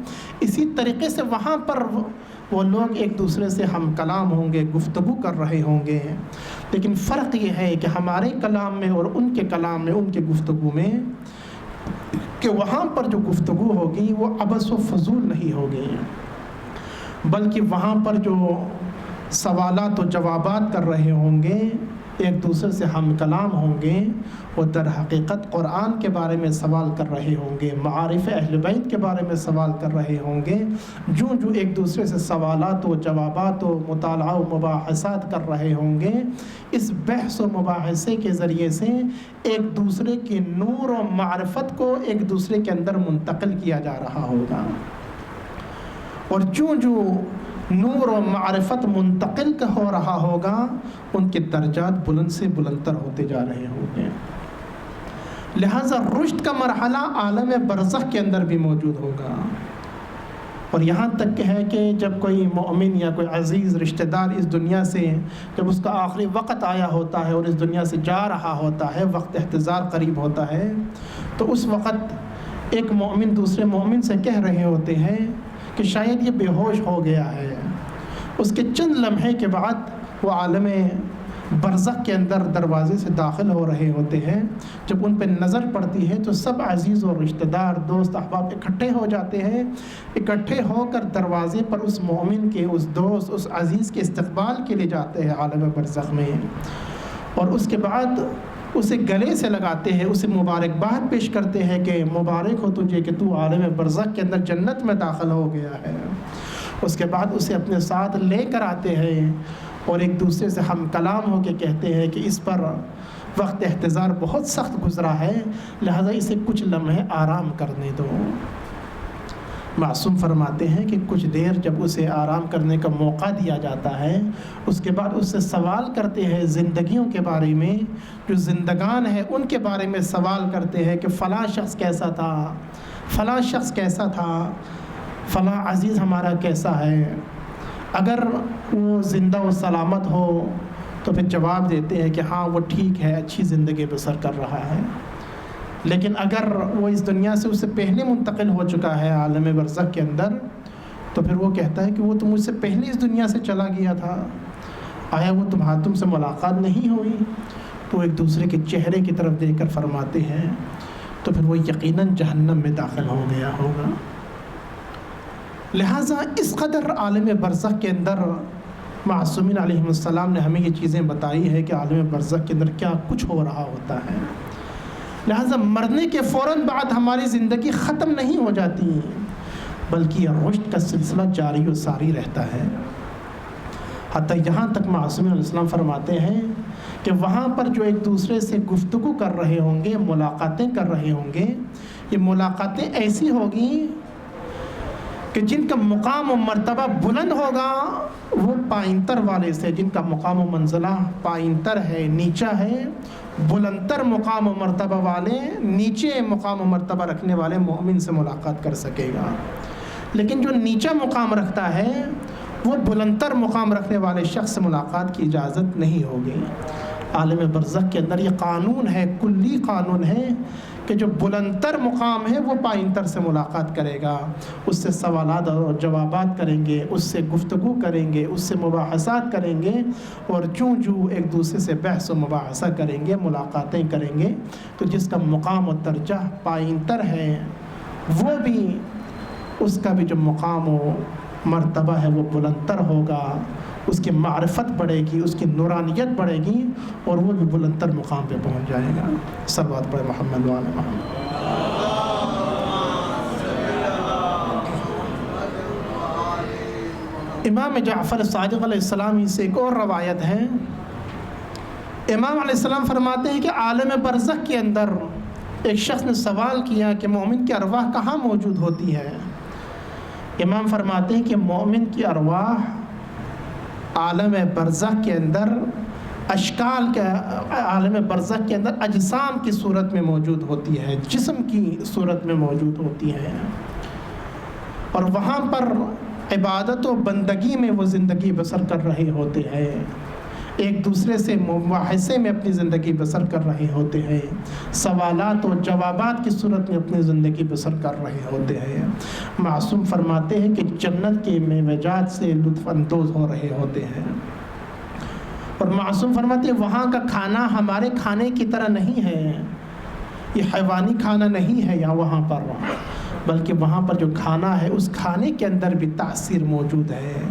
اسی طریقے سے وہاں پر وہ لوگ ایک دوسرے سے ہم کلام ہوں گے، گفتگو کر رہے ہوں گے. لیکن فرق یہ ہے کہ ہمارے کلام میں اور ان کے کلام میں، ان کے گفتگو میں، کہ وہاں پر جو گفتگو ہوگی وہ عبث و فضول نہیں ہوگی، بلکہ وہاں پر جو سوالات و جوابات کر رہے ہوں گے، ایک دوسرے سے ہم کلام ہوں گے، وہ در حقیقت قرآن کے بارے میں سوال کر رہے ہوں گے، معارف اہل بیت کے بارے میں سوال کر رہے ہوں گے. جو ایک دوسرے سے سوالات و جوابات و مطالعہ و مباحثات کر رہے ہوں گے، اس بحث و مباحثے کے ذریعے سے ایک دوسرے کے نور و معرفت کو ایک دوسرے کے اندر منتقل کیا جا رہا ہوگا. اور جو نور و معرفت منتقل ہو رہا ہوگا، ان کے درجات بلند سے بلندتر ہوتے جا رہے ہوں گے. لہذا رشد کا مرحلہ عالم برزخ کے اندر بھی موجود ہوگا. اور یہاں تک کہ ہے کہ جب کوئی مومن یا کوئی عزیز رشتہ دار اس دنیا سے، جب اس کا آخری وقت آیا ہوتا ہے اور اس دنیا سے جا رہا ہوتا ہے، وقت احتضار قریب ہوتا ہے، تو اس وقت ایک مومن دوسرے مومن سے کہہ رہے ہوتے ہیں کہ شاید یہ بے ہوش ہو گیا ہے. اس کے چند لمحے کے بعد وہ عالم برزخ کے اندر دروازے سے داخل ہو رہے ہوتے ہیں. جب ان پہ نظر پڑتی ہے تو سب عزیز اور رشتہ دار، دوست احباب اکٹھے ہو جاتے ہیں. اکٹھے ہو کر دروازے پر اس مومن کے، اس دوست، اس عزیز کے استقبال کے لیے جاتے ہیں عالم برزخ میں. اور اس کے بعد اسے گلے سے لگاتے ہیں، اسے مبارکباد پیش کرتے ہیں کہ مبارک ہو تجھے کہ تو عالم برزخ کے اندر جنت میں داخل ہو گیا ہے. اس کے بعد اسے اپنے ساتھ لے کر آتے ہیں اور ایک دوسرے سے ہم کلام ہو کے کہتے ہیں کہ اس پر وقت احتضار بہت سخت گزرا ہے، لہذا اسے کچھ لمحے آرام کرنے دو. معصوم فرماتے ہیں کہ کچھ دیر جب اسے آرام کرنے کا موقع دیا جاتا ہے، اس کے بعد اس سے سوال کرتے ہیں زندگیوں کے بارے میں. جو زندگان ہیں ان کے بارے میں سوال کرتے ہیں کہ فلاں شخص کیسا تھا، فلاں شخص کیسا تھا، فلاں عزیز ہمارا کیسا ہے. اگر وہ زندہ و سلامت ہو تو پھر جواب دیتے ہیں کہ ہاں وہ ٹھیک ہے، اچھی زندگی بسر کر رہا ہے. لیکن اگر وہ اس دنیا سے اس سے پہلے منتقل ہو چکا ہے عالم برزخ کے اندر، تو پھر وہ کہتا ہے کہ وہ تو مجھ سے پہلے اس دنیا سے چلا گیا تھا، آیا وہ تم سے ملاقات نہیں ہوئی؟ تو ایک دوسرے کے چہرے کی طرف دیکھ کر فرماتے ہیں تو پھر وہ یقیناً جہنم میں داخل ہو گیا ہوگا. لہٰذا اس قدر عالم برزخ کے اندر معصومین علیہ السلام نے ہمیں یہ چیزیں بتائی ہے کہ عالم برزخ کے اندر کیا کچھ ہو رہا ہوتا ہے. لہٰذا مرنے کے فوراً بعد ہماری زندگی ختم نہیں ہو جاتی، بلکہ یہ رشد کا سلسلہ جاری و ساری رہتا ہے. حتیٰ یہاں تک معصومین علیہ السلام فرماتے ہیں کہ وہاں پر جو ایک دوسرے سے گفتگو کر رہے ہوں گے، ملاقاتیں کر رہے ہوں گے، یہ ملاقاتیں ایسی ہوگی کہ جن کا مقام و مرتبہ بلند ہوگا وہ پائنتر والے سے، جن کا مقام و منزلہ پائنتر ہے، نیچا ہے، بلندتر مقام و مرتبہ والے نیچے مقام و مرتبہ رکھنے والے مومن سے ملاقات کر سکے گا. لیکن جو نیچا مقام رکھتا ہے وہ بلندتر مقام رکھنے والے شخص سے ملاقات کی اجازت نہیں ہوگی. عالم برزخ کے اندر یہ قانون ہے، کلی قانون ہے کہ جو بلندتر مقام ہے وہ پائنتر سے ملاقات کرے گا، اس سے سوالات اور جوابات کریں گے، اس سے گفتگو کریں گے، اس سے مباحثات کریں گے، اور چوں ایک دوسرے سے بحث و مباحثہ کریں گے، ملاقاتیں کریں گے. تو جس کا مقام و درجہ پائنتر ہے وہ بھی، اس کا بھی جو مقام و مرتبہ ہے وہ بلندتر ہوگا، اس کی معرفت بڑھے گی، اس کی نورانیت بڑھے گی، اور وہ بھی بلندتر مقام پہ پہنچ جائے گا. صلوات پڑھے محمد و آل محمد. امام جعفر صادق علیہ السلام سے ایک اور روایت ہے. امام علیہ السلام فرماتے ہیں کہ عالم برزخ کے اندر ایک شخص نے سوال کیا کہ مومن کی ارواح کہاں موجود ہوتی ہے. امام فرماتے ہیں کہ مومن کی ارواح عالم برزخ کے اندر اشکال کے عالم برزخ کے اندر اجسام کی صورت میں موجود ہوتی ہے، جسم کی صورت میں موجود ہوتی ہے، اور وہاں پر عبادت و بندگی میں وہ زندگی بسر کر رہے ہوتے ہیں. ایک دوسرے سے مباحثے میں اپنی زندگی بسر کر رہے ہوتے ہیں، سوالات و جوابات کی صورت میں اپنی زندگی بسر کر رہے ہوتے ہیں۔ معصوم فرماتے ہیں کہ جنت کے میوجات سے لطف اندوز ہو رہے ہوتے ہیں، اور معصوم فرماتے ہیں وہاں کا کھانا ہمارے کھانے کی طرح نہیں ہے، یہ حیوانی کھانا نہیں ہے یہاں وہاں پر، بلکہ وہاں پر جو کھانا ہے اس کھانے کے اندر بھی تاثیر موجود ہے۔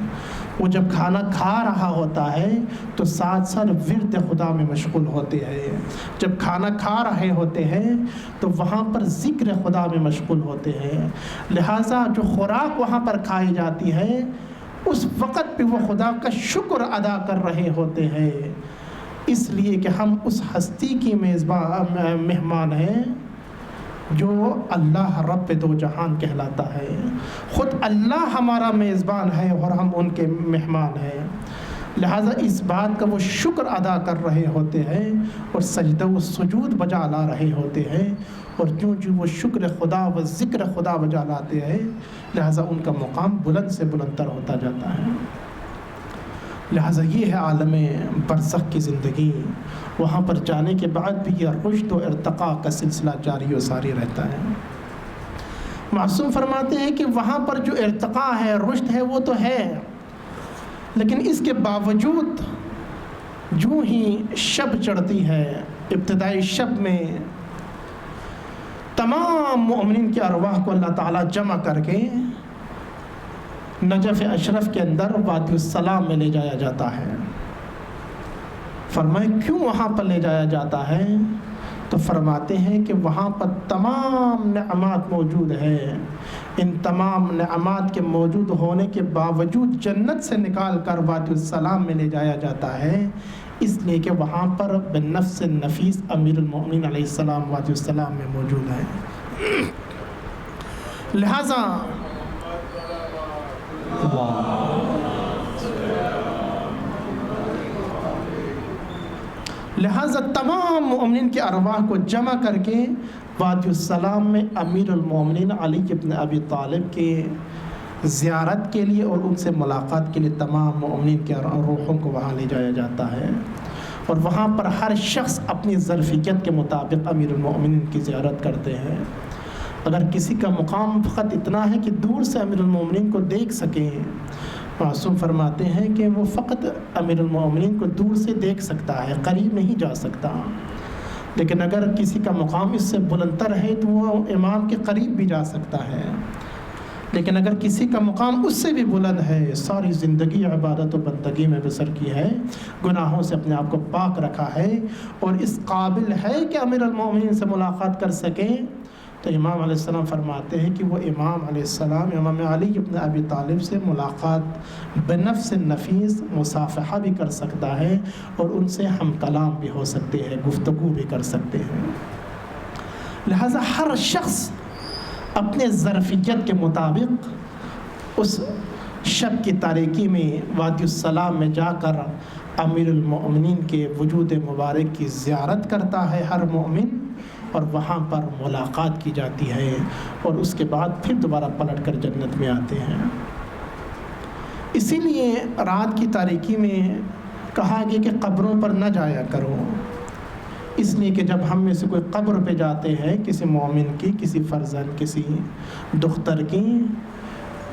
وہ جب کھانا کھا رہا ہوتا ہے تو ساتھ ساتھ ورد خدا میں مشغول ہوتے ہیں، جب کھانا کھا رہے ہوتے ہیں تو وہاں پر ذکر خدا میں مشغول ہوتے ہیں۔ لہٰذا جو خوراک وہاں پر کھائی جاتی ہے اس وقت بھی وہ خدا کا شکر ادا کر رہے ہوتے ہیں، اس لیے کہ ہم اس ہستی کی مہمان ہیں جو اللہ رب دو جہان کہلاتا ہے۔ خود اللہ ہمارا میزبان ہے اور ہم ان کے مہمان ہیں، لہٰذا اس بات کا وہ شکر ادا کر رہے ہوتے ہیں اور سجدہ و سجود بجا لا رہے ہوتے ہیں، اور جو وہ شکر خدا و ذکر خدا بجا لاتے ہیں لہٰذا ان کا مقام بلند سے بلندتر ہوتا جاتا ہے۔ لہٰذا یہ ہے عالم برزخ کی زندگی، وہاں پر جانے کے بعد بھی یہ رشد و ارتقاء کا سلسلہ جاری و ساری رہتا ہے۔ معصوم فرماتے ہیں کہ وہاں پر جو ارتقاء ہے، رشد ہے، وہ تو ہے، لیکن اس کے باوجود جو ہی شب چڑھتی ہے، ابتدائی شب میں تمام مومنین کی ارواح کو اللہ تعالیٰ جمع کر کے نجف اشرف کے اندر وادی السلام میں لے جایا جاتا ہے۔ فرمائے کیوں وہاں پر لے جایا جاتا ہے؟ تو فرماتے ہیں کہ وہاں پر تمام نعمات موجود ہے، ان تمام نعمات کے موجود ہونے کے باوجود جنت سے نکال کر وادی السلام میں لے جایا جاتا ہے، اس لیے کہ وہاں پر بالنفس النفیس امیر المؤمنین علیہ السلام وادی السلام میں موجود ہے۔ لہٰذا تمام مومنین کے ارواح کو جمع کر کے وادی السلام میں امیر المومنین علی ابن ابی طالب کے زیارت کے لیے اور ان سے ملاقات کے لیے تمام مومنین کے روحوں کو وہاں لے جایا جاتا ہے، اور وہاں پر ہر شخص اپنی ظرفیت کے مطابق امیر المومنین کی زیارت کرتے ہیں۔ اگر کسی کا مقام فقط اتنا ہے کہ دور سے امیر المومنین کو دیکھ سکیں، معصوم فرماتے ہیں کہ وہ فقط امیر المومنین کو دور سے دیکھ سکتا ہے، قریب نہیں جا سکتا، لیکن اگر کسی کا مقام اس سے بلندتر ہے تو وہ امام کے قریب بھی جا سکتا ہے، لیکن اگر کسی کا مقام اس سے بھی بلند ہے، ساری زندگی عبادت و بندگی میں بسر کی ہے، گناہوں سے اپنے آپ کو پاک رکھا ہے اور اس قابل ہے کہ امیر المومنین سے ملاقات کر سکیں، تو امام علیہ السلام فرماتے ہیں کہ وہ امام علیہ السلام امام علی ابن ابی طالب سے ملاقات بنفس النفیس مصافحہ بھی کر سکتا ہے اور ان سے ہم کلام بھی ہو سکتے ہیں، گفتگو بھی کر سکتے ہیں۔ لہٰذا ہر شخص اپنے ظرفیت کے مطابق اس شب کی تاریکی میں وادی السلام میں جا کر امیر المؤمنین کے وجود مبارک کی زیارت کرتا ہے ہر مومن، اور وہاں پر ملاقات کی جاتی ہے، اور اس کے بعد پھر دوبارہ پلٹ کر جنت میں آتے ہیں۔ اسی لیے رات کی تاریکی میں کہا گیا کہ قبروں پر نہ جایا کرو، اس لیے کہ جب ہم میں سے کوئی قبر پہ جاتے ہیں، کسی مومن کی، کسی فرزند، کسی دختر کی،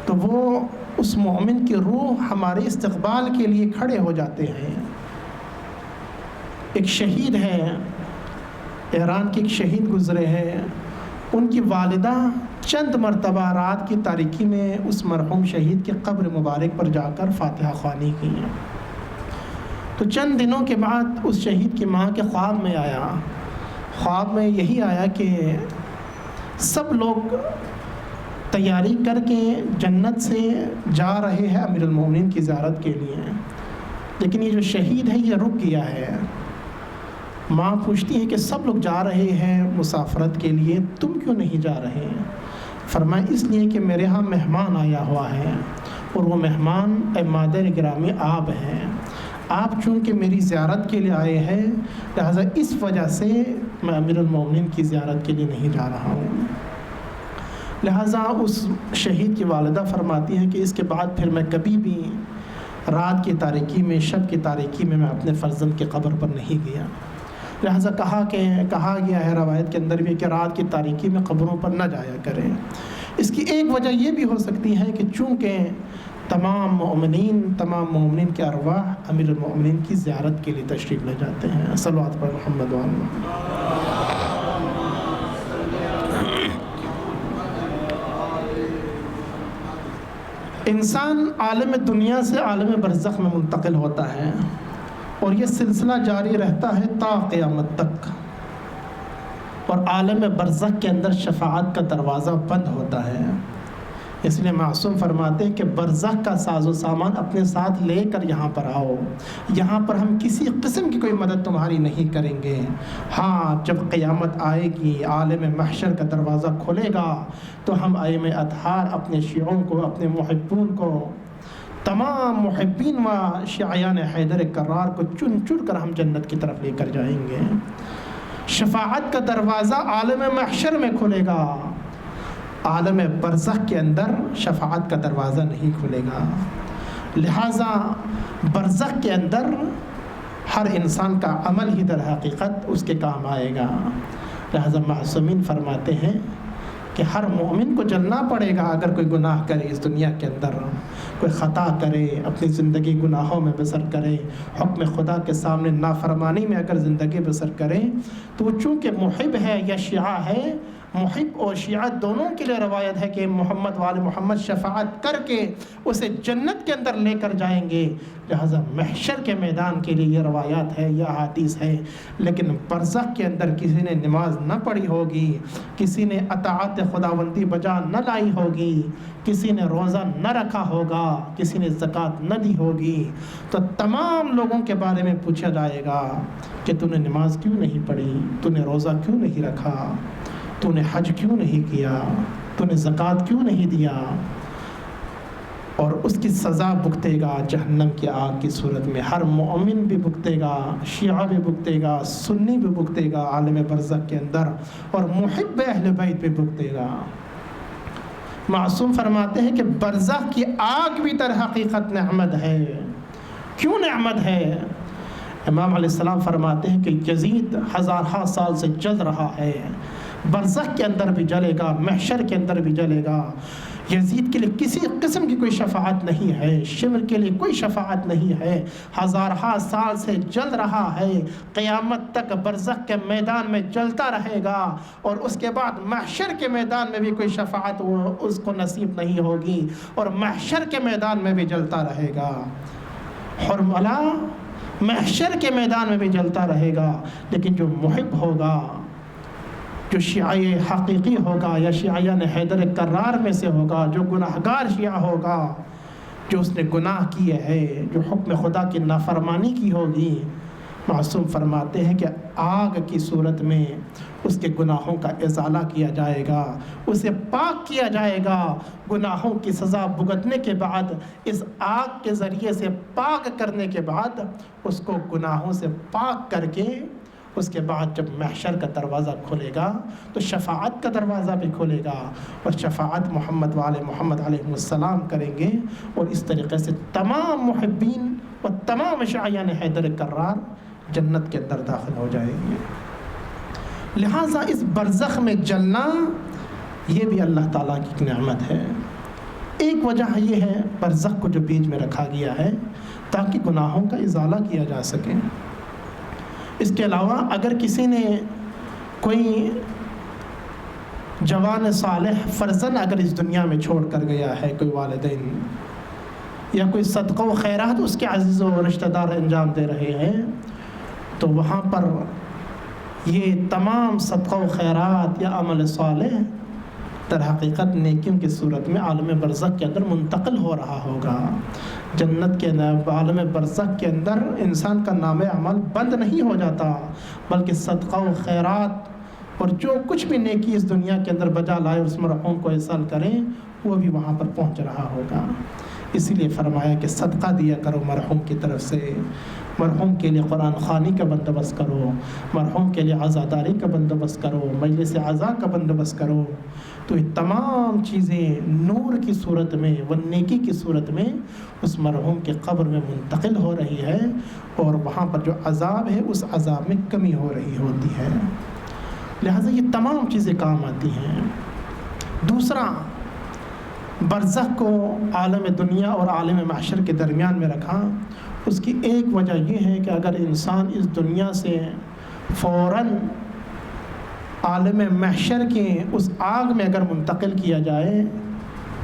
تو وہ اس مومن کی روح ہمارے استقبال کے لیے کھڑے ہو جاتے ہیں۔ ایک شہید ہے، ایران کے ایک شہید گزرے ہیں، ان کی والدہ چند مرتبہ رات کی تاریکی میں اس مرحوم شہید کے قبر مبارک پر جا کر فاتحہ خوانی کی، تو چند دنوں کے بعد اس شہید کی ماں کے خواب میں آیا، خواب میں یہی آیا کہ سب لوگ تیاری کر کے جنت سے جا رہے ہیں امیر المومنین کی زیارت کے لیے، لیکن یہ جو شہید ہے یہ رک گیا ہے۔ ماں پوچھتی ہے کہ سب لوگ جا رہے ہیں مسافرت کے لیے، تم کیوں نہیں جا رہے؟ فرمایا اس لیے کہ میرے ہاں مہمان آیا ہوا ہے، اور وہ مہمان اے مادر گرامی آپ ہیں، آپ چونکہ میری زیارت کے لیے آئے ہیں، لہٰذا اس وجہ سے میں امیر المومنین کی زیارت کے لیے نہیں جا رہا ہوں۔ لہٰذا اس شہید کی والدہ فرماتی ہے کہ اس کے بعد پھر میں کبھی بھی رات کی تاریکی میں، شب کی تاریکی میں اپنے فرزند کی قبر پر نہیں گیا۔ لہٰذا کہا گیا ہے روایت کے اندر بھی کہ رات کی تاریکی میں قبروں پر نہ جایا کریں۔ اس کی ایک وجہ یہ بھی ہو سکتی ہے کہ چونکہ تمام مومنین کے ارواح امیر المؤمنین کی زیارت کے لیے تشریف لے جاتے ہیں۔ صلوات پر محمد و آل محمد۔ انسان عالم دنیا سے عالم برزخ میں منتقل ہوتا ہے، اور یہ سلسلہ جاری رہتا ہے تا قیامت تک، اور عالم برزخ کے اندر شفاعت کا دروازہ بند ہوتا ہے۔ اس لیے معصوم فرماتے ہیں کہ برزخ کا ساز و سامان اپنے ساتھ لے کر یہاں پر آؤ، یہاں پر ہم کسی قسم کی کوئی مدد تمہاری نہیں کریں گے۔ ہاں، جب قیامت آئے گی، عالم محشر کا دروازہ کھلے گا، تو ہم ائمہ اطہار اپنے شیعوں کو، اپنے محبون کو، تمام محبین و شیعیان حیدر کرار کو چن کر ہم جنت کی طرف لے کر جائیں گے۔ شفاعت کا دروازہ عالم محشر میں کھلے گا، عالم برزخ کے اندر شفاعت کا دروازہ نہیں کھلے گا۔ لہٰذا برزخ کے اندر ہر انسان کا عمل ہی در حقیقت اس کے کام آئے گا۔ لہٰذا معصومین فرماتے ہیں کہ ہر مومن کو جلنا پڑے گا اگر کوئی گناہ کرے، اس دنیا کے اندر کوئی خطا کرے، اپنی زندگی گناہوں میں بسر کرے، حکم خدا کے سامنے نافرمانی میں اگر زندگی بسر کرے، تو وہ چونکہ محب ہے یا شیعہ ہے، محب اور شیعہ دونوں کے لیے روایت ہے کہ محمد وال محمد شفاعت کر کے اسے جنت کے اندر لے کر جائیں گے۔ لہٰذا محشر کے میدان کے لیے یہ روایات ہے، یہ احادیث ہے۔ لیکن برزخ کے اندر کسی نے نماز نہ پڑھی ہوگی، کسی نے اطاعت خداوندی بجا نہ لائی ہوگی، کسی نے روزہ نہ رکھا ہوگا، کسی نے زکوٰۃ نہ دی ہوگی، تو تمام لوگوں کے بارے میں پوچھا جائے گا کہ تو نے نماز کیوں نہیں پڑھی، تو نے روزہ کیوں نہیں رکھا، تو نے حج کیوں نہیں کیا، تو نے زکوٰۃ کیوں نہیں دیا، اور اس کی سزا بھگتے گا جہنم کی آگ کی صورت میں۔ ہر مومن بھی بھگتے گا، شیعہ بھی بھگتے گا، سنی بھی بھگتے گا عالم برزخ کے اندر، اور محب اہل بیت بھی بھگتے گا۔ معصوم فرماتے ہیں کہ برزخ کی آگ بھی در حقیقت نعمت ہے۔ کیوں نعمت ہے؟ امام علیہ السلام فرماتے ہیں کہ یزید ہزارہ سال سے جل رہا ہے، برزخ کے اندر بھی جلے گا، محشر کے اندر بھی جلے گا۔ یزید کے لیے کسی قسم کی کوئی شفاعت نہیں ہے، شمر کے لیے کوئی شفاعت نہیں ہے، ہزارہ سال سے جل رہا ہے، قیامت تک برزخ کے میدان میں جلتا رہے گا، اور اس کے بعد محشر کے میدان میں بھی کوئی شفاعت اس کو نصیب نہیں ہوگی، اور محشر کے میدان میں بھی جلتا رہے گا۔ حرملہ محشر کے میدان میں بھی جلتا رہے گا، لیکن جو محب ہوگا، جو شیعی حقیقی ہوگا یا شیعیان حیدر کرار میں سے ہوگا، جو گناہگار شیعہ ہوگا، جو اس نے گناہ کیے ہے، جو حکم خدا کی نافرمانی کی ہوگی، معصوم فرماتے ہیں کہ آگ کی صورت میں اس کے گناہوں کا ازالہ کیا جائے گا، اسے پاک کیا جائے گا۔ گناہوں کی سزا بھگتنے کے بعد، اس آگ کے ذریعے سے پاک کرنے کے بعد، اس کو گناہوں سے پاک کر کے اس کے بعد جب محشر کا دروازہ کھلے گا تو شفاعت کا دروازہ بھی کھلے گا، اور شفاعت محمد وآل محمد علیہ السلام کریں گے، اور اس طریقے سے تمام محبین و تمام شیعیان حیدر کرار جنت کے اندر داخل ہو جائیں گے۔ لہٰذا اس برزخ میں جلنا یہ بھی اللہ تعالیٰ کی ایک نعمت ہے۔ ایک وجہ یہ ہے برزخ کو جو بیچ میں رکھا گیا ہے تاکہ گناہوں کا ازالہ کیا جا سکے۔ اس کے علاوہ اگر کسی نے کوئی جوان صالح فرزند اگر اس دنیا میں چھوڑ کر گیا ہے، کوئی والدین یا کوئی صدقہ و خیرات اس کے عزیز و رشتہ دار انجام دے رہے ہیں، تو وہاں پر یہ تمام صدقہ و خیرات یا عمل صالح در حقیقت نیکیوں کی صورت میں عالم برزخ کے اندر منتقل ہو رہا ہوگا۔ جنت کے عالم برزخ کے اندر انسان کا نام عمل بند نہیں ہو جاتا، بلکہ صدقہ و خیرات اور جو کچھ بھی نیکی اس دنیا کے اندر بجا لائے اور اس مرحوم کو ایصال کریں، وہ بھی وہاں پر پہنچ رہا ہوگا۔ اسی لیے فرمایا کہ صدقہ دیا کرو مرحوم کی طرف سے، مرحوم کے لیے قرآن خوانی کا بندوبست کرو، مرحوم کے لیے عزاداری کا بندوبست کرو، مجلس عزا کا بندوبست کرو. تو یہ تمام چیزیں نور کی صورت میں و نیکی کی صورت میں اس مرحوم کے قبر میں منتقل ہو رہی ہے، اور وہاں پر جو عذاب ہے اس عذاب میں کمی ہو رہی ہوتی ہے. لہٰذا یہ تمام چیزیں کام آتی ہیں. دوسرا، برزخ کو عالم دنیا اور عالم محشر کے درمیان میں رکھا. اس کی ایک وجہ یہ ہے کہ اگر انسان اس دنیا سے فوراً عالم محشر کے اس آگ میں اگر منتقل کیا جائے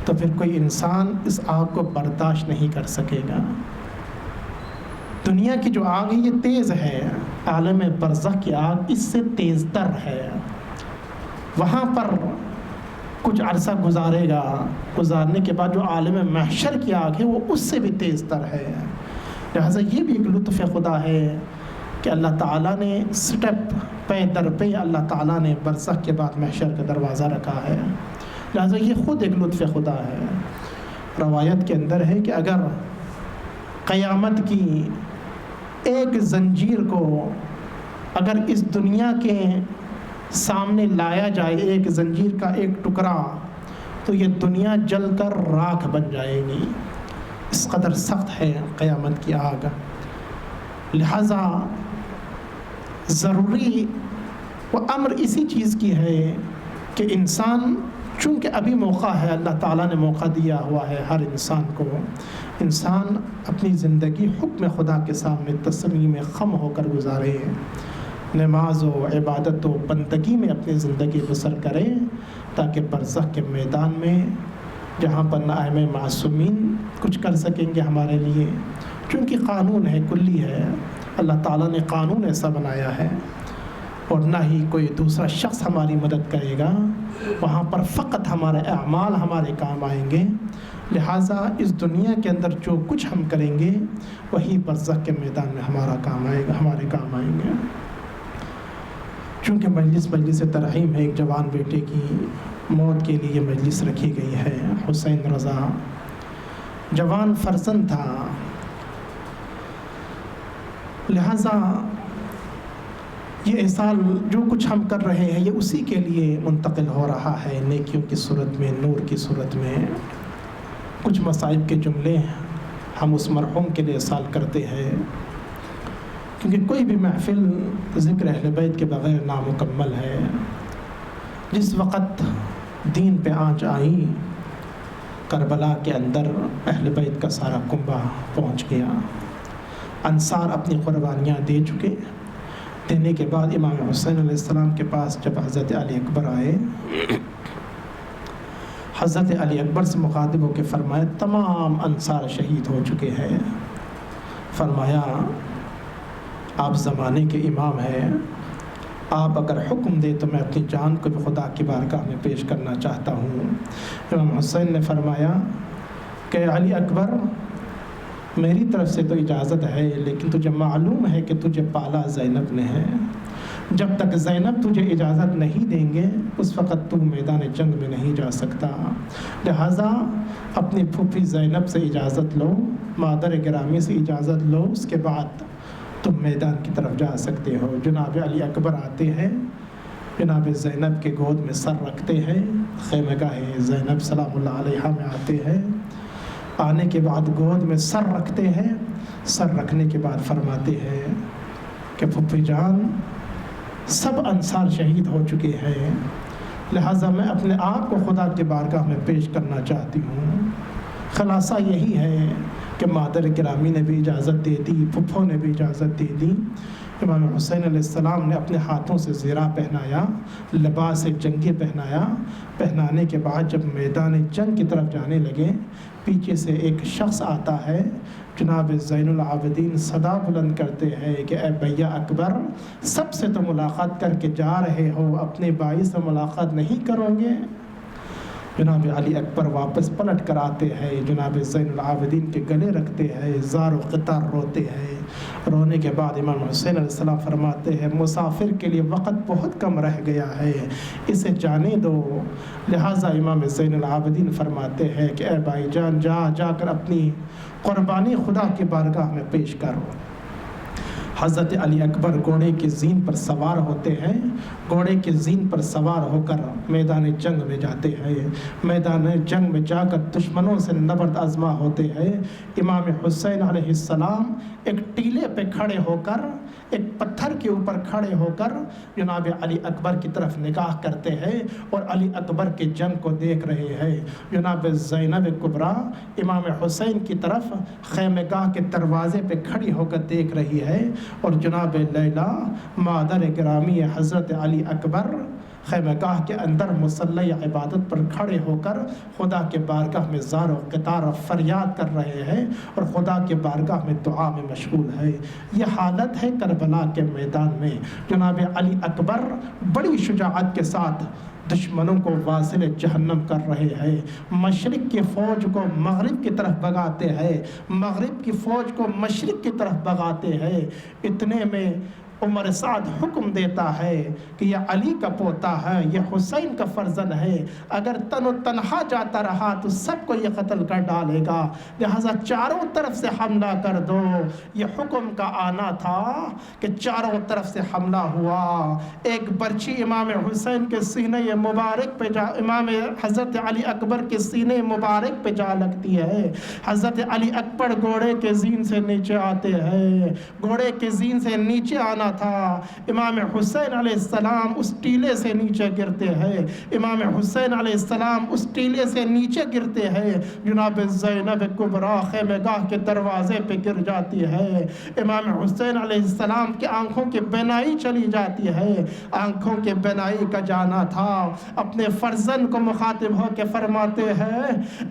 تو پھر کوئی انسان اس آگ کو برداشت نہیں کر سکے گا. دنیا کی جو آگ ہے یہ تیز ہے، عالم برزخ کی آگ اس سے تیز تر ہے. وہاں پر کچھ عرصہ گزارے گا، گزارنے کے بعد جو عالم محشر کی آگ ہے وہ اس سے بھی تیز تر ہے. لہٰذا یہ بھی ایک لطف خدا ہے کہ اللہ تعالیٰ نے سٹیپ پہ در پہ اللہ تعالیٰ نے برزخ کے بعد محشر کا دروازہ رکھا ہے. لہٰذا یہ خود ایک لطف خدا ہے. روایت کے اندر ہے کہ اگر قیامت کی ایک زنجیر کو اگر اس دنیا کے سامنے لایا جائے، ایک زنجیر کا ایک ٹکڑا، تو یہ دنیا جل کر راکھ بن جائے گی. اس قدر سخت ہے قیامت کی آگ. لہٰذا ضروری وہ امر اسی چیز کی ہے کہ انسان، چونکہ ابھی موقع ہے، اللہ تعالیٰ نے موقع دیا ہوا ہے ہر انسان کو، انسان اپنی زندگی حکم خدا کے سامنے تسلیم خم ہو کر گزارے، نماز و عبادت و بندگی میں اپنی زندگی بسر کرے، تاکہ برزخ کے میدان میں جہاں پر نہ ائمہ معصومین کچھ کر سکیں گے ہمارے لیے، چونکہ قانون ہے، کلی ہے، اللہ تعالیٰ نے قانون ایسا بنایا ہے، اور نہ ہی کوئی دوسرا شخص ہماری مدد کرے گا. وہاں پر فقط ہمارے اعمال ہمارے کام آئیں گے. لہٰذا اس دنیا کے اندر جو کچھ ہم کریں گے وہی برزخ کے میدان میں ہمارا کام آئے گا، ہمارے کام آئیں گے. چونکہ مجلس ترحیم ہے، ایک جوان بیٹے کی موت کے لیے مجلس رکھی گئی ہے. حسین رضا جوان فرزند تھا، لہٰذا یہ احسان جو کچھ ہم کر رہے ہیں یہ اسی کے لیے منتقل ہو رہا ہے، نیکیوں کی صورت میں، نور کی صورت میں. کچھ مصائب کے جملے ہم اس مرحوم کے لیے احسان کرتے ہیں، کیونکہ کوئی بھی محفل ذکر اہل بیت کے بغیر نامکمل ہے. جس وقت دین پہ آنچ آئی، کربلا کے اندر اہل بیت کا سارا کنبہ پہنچ گیا. انصار اپنی قربانیاں دے چکے. دینے کے بعد امام حسین علیہ السلام کے پاس جب حضرت علی اکبر آئے، حضرت علی اکبر سے مخاطب ہو کے فرمایا تمام انصار شہید ہو چکے ہیں. فرمایا آپ زمانے کے امام ہیں، آپ اگر حکم دے تو میں اپنی جان کو بھی خدا کی بارگاہ میں پیش کرنا چاہتا ہوں. امام حسین نے فرمایا کہ علی اکبر، میری طرف سے تو اجازت ہے، لیکن تجھے معلوم ہے کہ تجھے پالا زینب نے ہے. جب تک زینب تجھے اجازت نہیں دیں گے اس وقت تو میدان جنگ میں نہیں جا سکتا. لہٰذا اپنی پھوپھی زینب سے اجازت لو، مادر گرامی سے اجازت لو، اس کے بعد تم میدان کی طرف جا سکتے ہو. جناب علی اکبر آتے ہیں، جناب زینب کے گود میں سر رکھتے ہیں. خیمگاہ زینب سلام اللہ علیہا میں آتے ہیں. آنے کے بعد گود میں سر رکھتے ہیں. سر رکھنے کے بعد فرماتے ہیں کہ پھپھی جان، سب انصار شہید ہو چکے ہیں، لہٰذا میں اپنے آپ کو خدا کے بارگاہ میں پیش کرنا چاہتی ہوں. خلاصہ یہی ہے کہ مادر گرامی نے بھی اجازت دے دی، پھپھو نے بھی اجازت دے دی. امام حسین علیہ السلام نے اپنے ہاتھوں سے زرہ پہنایا، لباس جنگی پہنایا. پہنانے کے بعد جب میدان جنگ کی طرف جانے لگے، پیچھے سے ایک شخص آتا ہے. جناب زین العابدین صدا بلند کرتے ہیں کہ اے بھیا اکبر، سب سے تو ملاقات کر کے جا رہے ہو، اپنے بھائی سے ملاقات نہیں کرو گے؟ جناب علی اکبر واپس پلٹ کر آتے ہیں، جناب زین العابدین کے گلے رکھتے ہیں، زار و قطار روتے ہیں۔ رونے کے بعد امام حسین علیہ السلام فرماتے ہیں مسافر کے لیے وقت بہت کم رہ گیا ہے، اسے جانے دو۔ لہٰذا امام زین العابدین فرماتے ہیں کہ اے بھائی جان، جا کر اپنی قربانی خدا کی بارگاہ میں پیش کرو۔ حضرت علی اکبر گھوڑے کی زین پر سوار ہوتے ہیں، گھوڑے کی زین پر سوار ہو کر میدان جنگ میں جاتے ہیں۔ میدان جنگ میں جا کر دشمنوں سے نبرد آزما ہوتے ہیں۔ امام حسین علیہ السلام ایک ٹیلے پہ کھڑے ہو کر، ایک پتھر کے اوپر کھڑے ہو کر جناب علی اکبر کی طرف نگاہ کرتے ہیں اور علی اکبر کے جنگ کو دیکھ رہے ہیں۔ جناب زینب کبریٰ امام حسین کی طرف خیمہ گاہ کے دروازے پہ کھڑی ہو کر دیکھ رہی ہے، اور جناب لیلا مادر گرامی حضرت علی اکبر خیمہ گاہ کے اندر مصلی عبادت پر کھڑے ہو کر خدا کے بارگاہ میں زار و قطار فریاد کر رہے ہیں اور خدا کے بارگاہ میں دعا میں مشغول ہے۔ یہ حالت ہے کربلا کے میدان میں۔ جناب علی اکبر بڑی شجاعت کے ساتھ دشمنوں کو واصل جہنم کر رہے ہیں، مشرق کی فوج کو مغرب کی طرف بھگاتے ہیں، مغرب کی فوج کو مشرق کی طرف بھگاتے ہیں۔ اتنے میں عمر سعد حکم دیتا ہے کہ یہ علی کا پوتا ہے، یہ حسین کا فرزند ہے، اگر تن و تنہا جاتا رہا تو سب کو یہ قتل کر ڈالے گا، لہذا چاروں طرف سے حملہ کر دو۔ یہ حکم کا آنا تھا کہ چاروں طرف سے حملہ ہوا۔ ایک برچی امام حسین کے سینے مبارک پہ امام حضرت علی اکبر کے سینے مبارک پہ جا لگتی ہے۔ حضرت علی اکبر گھوڑے کے زین سے نیچے آتے ہیں، گھوڑے کے زین سے نیچے آنا تھا۔ امام حسین علیہ السلام اس ٹیلے سے نیچے گرتے ہیں، امام حسین علیہ السلام اس ٹیلے سے نیچے گرتے ہیں۔ جناب زینب کبریٰ خیمہ گاہ کے دروازے پہ گر جاتی ہے۔ امام حسین علیہ السلام کی آنکھوں کی بینائی چلی جاتی ہے۔ آنکھوں کے بینائی کا جانا تھا۔ اپنے فرزند کو مخاطب ہو کے فرماتے ہیں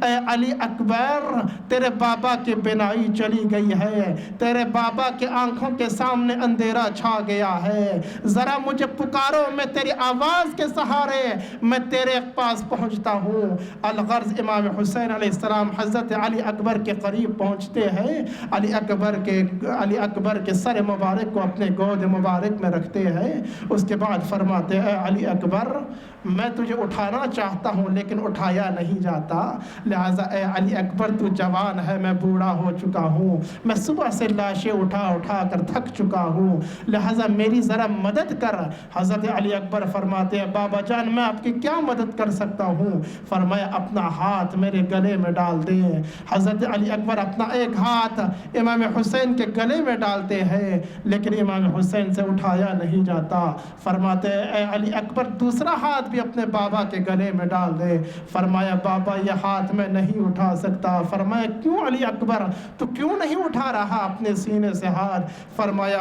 اے علی اکبر، تیرے بابا کی بینائی چلی گئی ہے، تیرے بابا کے آنکھوں کے سامنے اندھیرا چھا گیا ہے، ذرا مجھے پکارو، میں تیری آواز کے سہارے میں تیرے پاس پہنچتا ہوں۔ الغرض امام حسین علیہ السلام حضرت علی اکبر کے قریب پہنچتے ہیں، علی اکبر کے سر مبارک کو اپنے گود مبارک میں رکھتے ہیں۔ اس کے بعد فرماتے ہیں اے علی اکبر، میں تجھے اٹھانا چاہتا ہوں لیکن اٹھایا نہیں جاتا، لہٰذا اے علی اکبر تو جوان ہے، میں بوڑھا ہو چکا ہوں، میں صبح سے لاشیں اٹھا کر تھک چکا ہوں، لہٰذا میری ذرا مدد کر۔ حضرت علی اکبر فرماتے ہیں بابا جان میں آپ کی کیا مدد کر سکتا ہوں؟ فرمایا اپنا ہاتھ میرے گلے میں ڈال دیں۔ حضرت علی اکبر اپنا ایک ہاتھ امام حسین کے گلے میں ڈالتے ہیں لیکن امام حسین سے اٹھایا نہیں جاتا۔ فرماتے ہیں اے علی اکبر دوسرا ہاتھ بھی اپنے بابا کے گلے میں ڈال دے۔ فرمایا بابا یہ ہاتھ میں نہیں اٹھا سکتا۔ فرمایا کیوں علی اکبر، تو کیوں نہیں اٹھا رہا اپنے سینے سے ہاتھ؟ فرمایا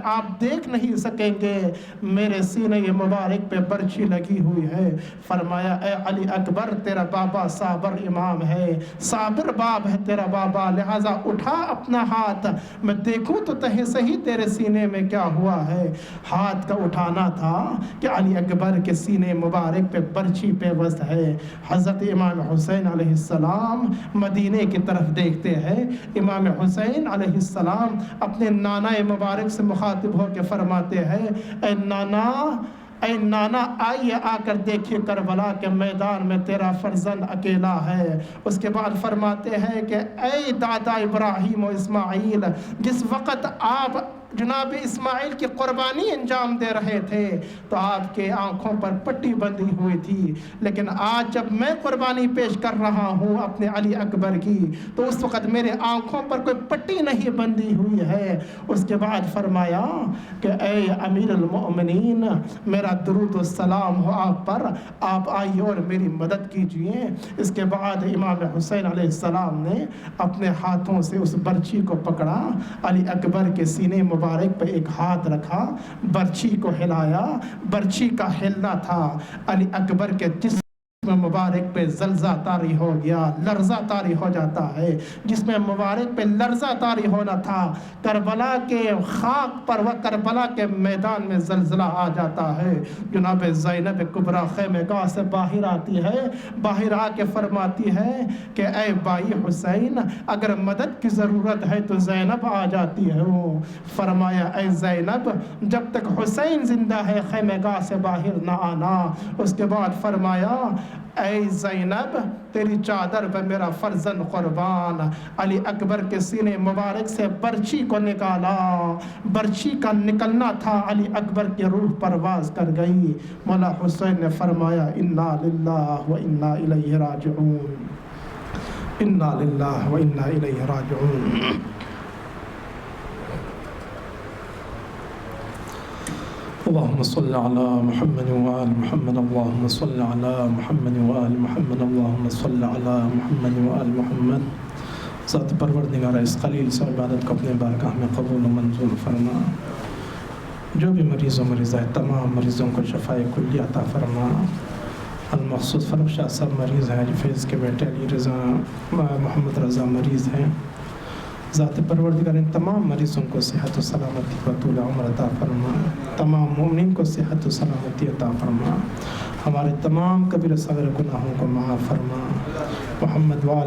آپ دیکھ نہیں سکیں گے، میرے سینے مبارک پہ برچھی لگی ہوئی ہے۔ فرمایا اے علی اکبر تیرا بابا صابر امام ہے، صابر باب ہے تیرا بابا، لہٰذا اٹھا اپنا ہاتھ، میں دیکھوں تو تہے صحیح تیرے سینے میں کیا ہوا ہے۔ ہاتھ کا اٹھانا تھا کہ علی اکبر کے سینے مبارک پہ برچھی پیوست ہے۔ حضرت امام حسین علیہ السلام مدینے کی طرف دیکھتے ہیں۔ امام حسین علیہ السلام اپنے نانا مبارک سے مخاطب ہو کے فرماتے ہیں اے نانا آئیے آ کر دیکھیے کربلا کے میدان میں تیرا فرزند اکیلا ہے۔ اس کے بعد فرماتے ہیں کہ اے دادا ابراہیم و اسماعیل، جس وقت آپ جناب اسماعیل کی قربانی انجام دے رہے تھے تو آپ کے آنکھوں پر پٹی بندھی ہوئی تھی، لیکن آج جب میں قربانی پیش کر رہا ہوں اپنے علی اکبر کی تو اس وقت میرے آنکھوں پر کوئی پٹی نہیں بندھی ہوئی ہے۔ اس کے بعد فرمایا کہ اے امیر المؤمنین، میرا درود و سلام ہو آپ پر، آپ آئیے اور میری مدد کیجئے۔ اس کے بعد امام حسین علیہ السلام نے اپنے ہاتھوں سے اس برچھی کو پکڑا، علی اکبر کے سینے مبارک پہ ایک ہاتھ رکھا، برچھی کو ہلایا، برچھی کا ہلنا تھا علی اکبر کے جسم مبارک پہ زلزلہ طاری ہو گیا، لرزہ طاری ہو جاتا ہے، جس میں مبارک پہ لرزہ طاری ہونا تھا، کربلا کے خاک پر و کربلا کے میدان میں زلزلہ آ جاتا ہے۔ جناب زینب کبریٰ خیمہ گاہ سے باہر آتی ہے، باہر آ کے فرماتی ہے کہ اے بھائی حسین، اگر مدد کی ضرورت ہے تو زینب آ جاتی ہے۔ وہ فرمایا اے زینب، جب تک حسین زندہ ہے خیمہ گاہ سے باہر نہ آنا۔ اس کے بعد فرمایا اے زینب، تیری چادر پہ میرا فرزند قربان۔ علی اکبر کے سینے مبارک سے برچھی کو نکالا، برچھی کا نکلنا تھا، علی اکبر کی روح پرواز کر گئی۔ مولا حسین نے فرمایا انا للہ و انا الیہ راجعون، انا للہ و انا الیہ راجعون۔ اللهم صل على محمد وآل محمد، اللهم صل على محمد وآل محمد، اللهم صل على محمد وآل محمد۔ ذات پروردگار اس خلیل سے عبادت کو اپنے بارگاہ میں قبول و منظور فرما۔ جو بھی مریض و مریضہ ہے تمام مریضوں کو شفائے کلی عطا فرما۔ المقصود فروخ شاہ صاحب مریض ہیں، فیض کے بیٹے علی رضا محمد رضا مریض ہیں۔ ذات پروردگار ان تمام مریضوں کو صحت و سلامتی و طول عمر عطا فرما، تمام مومنین کو صحت و سلامتی عطا فرما، ہمارے تمام کبیرہ صغیر گناہوں کو معاف فرما۔ محمد وآل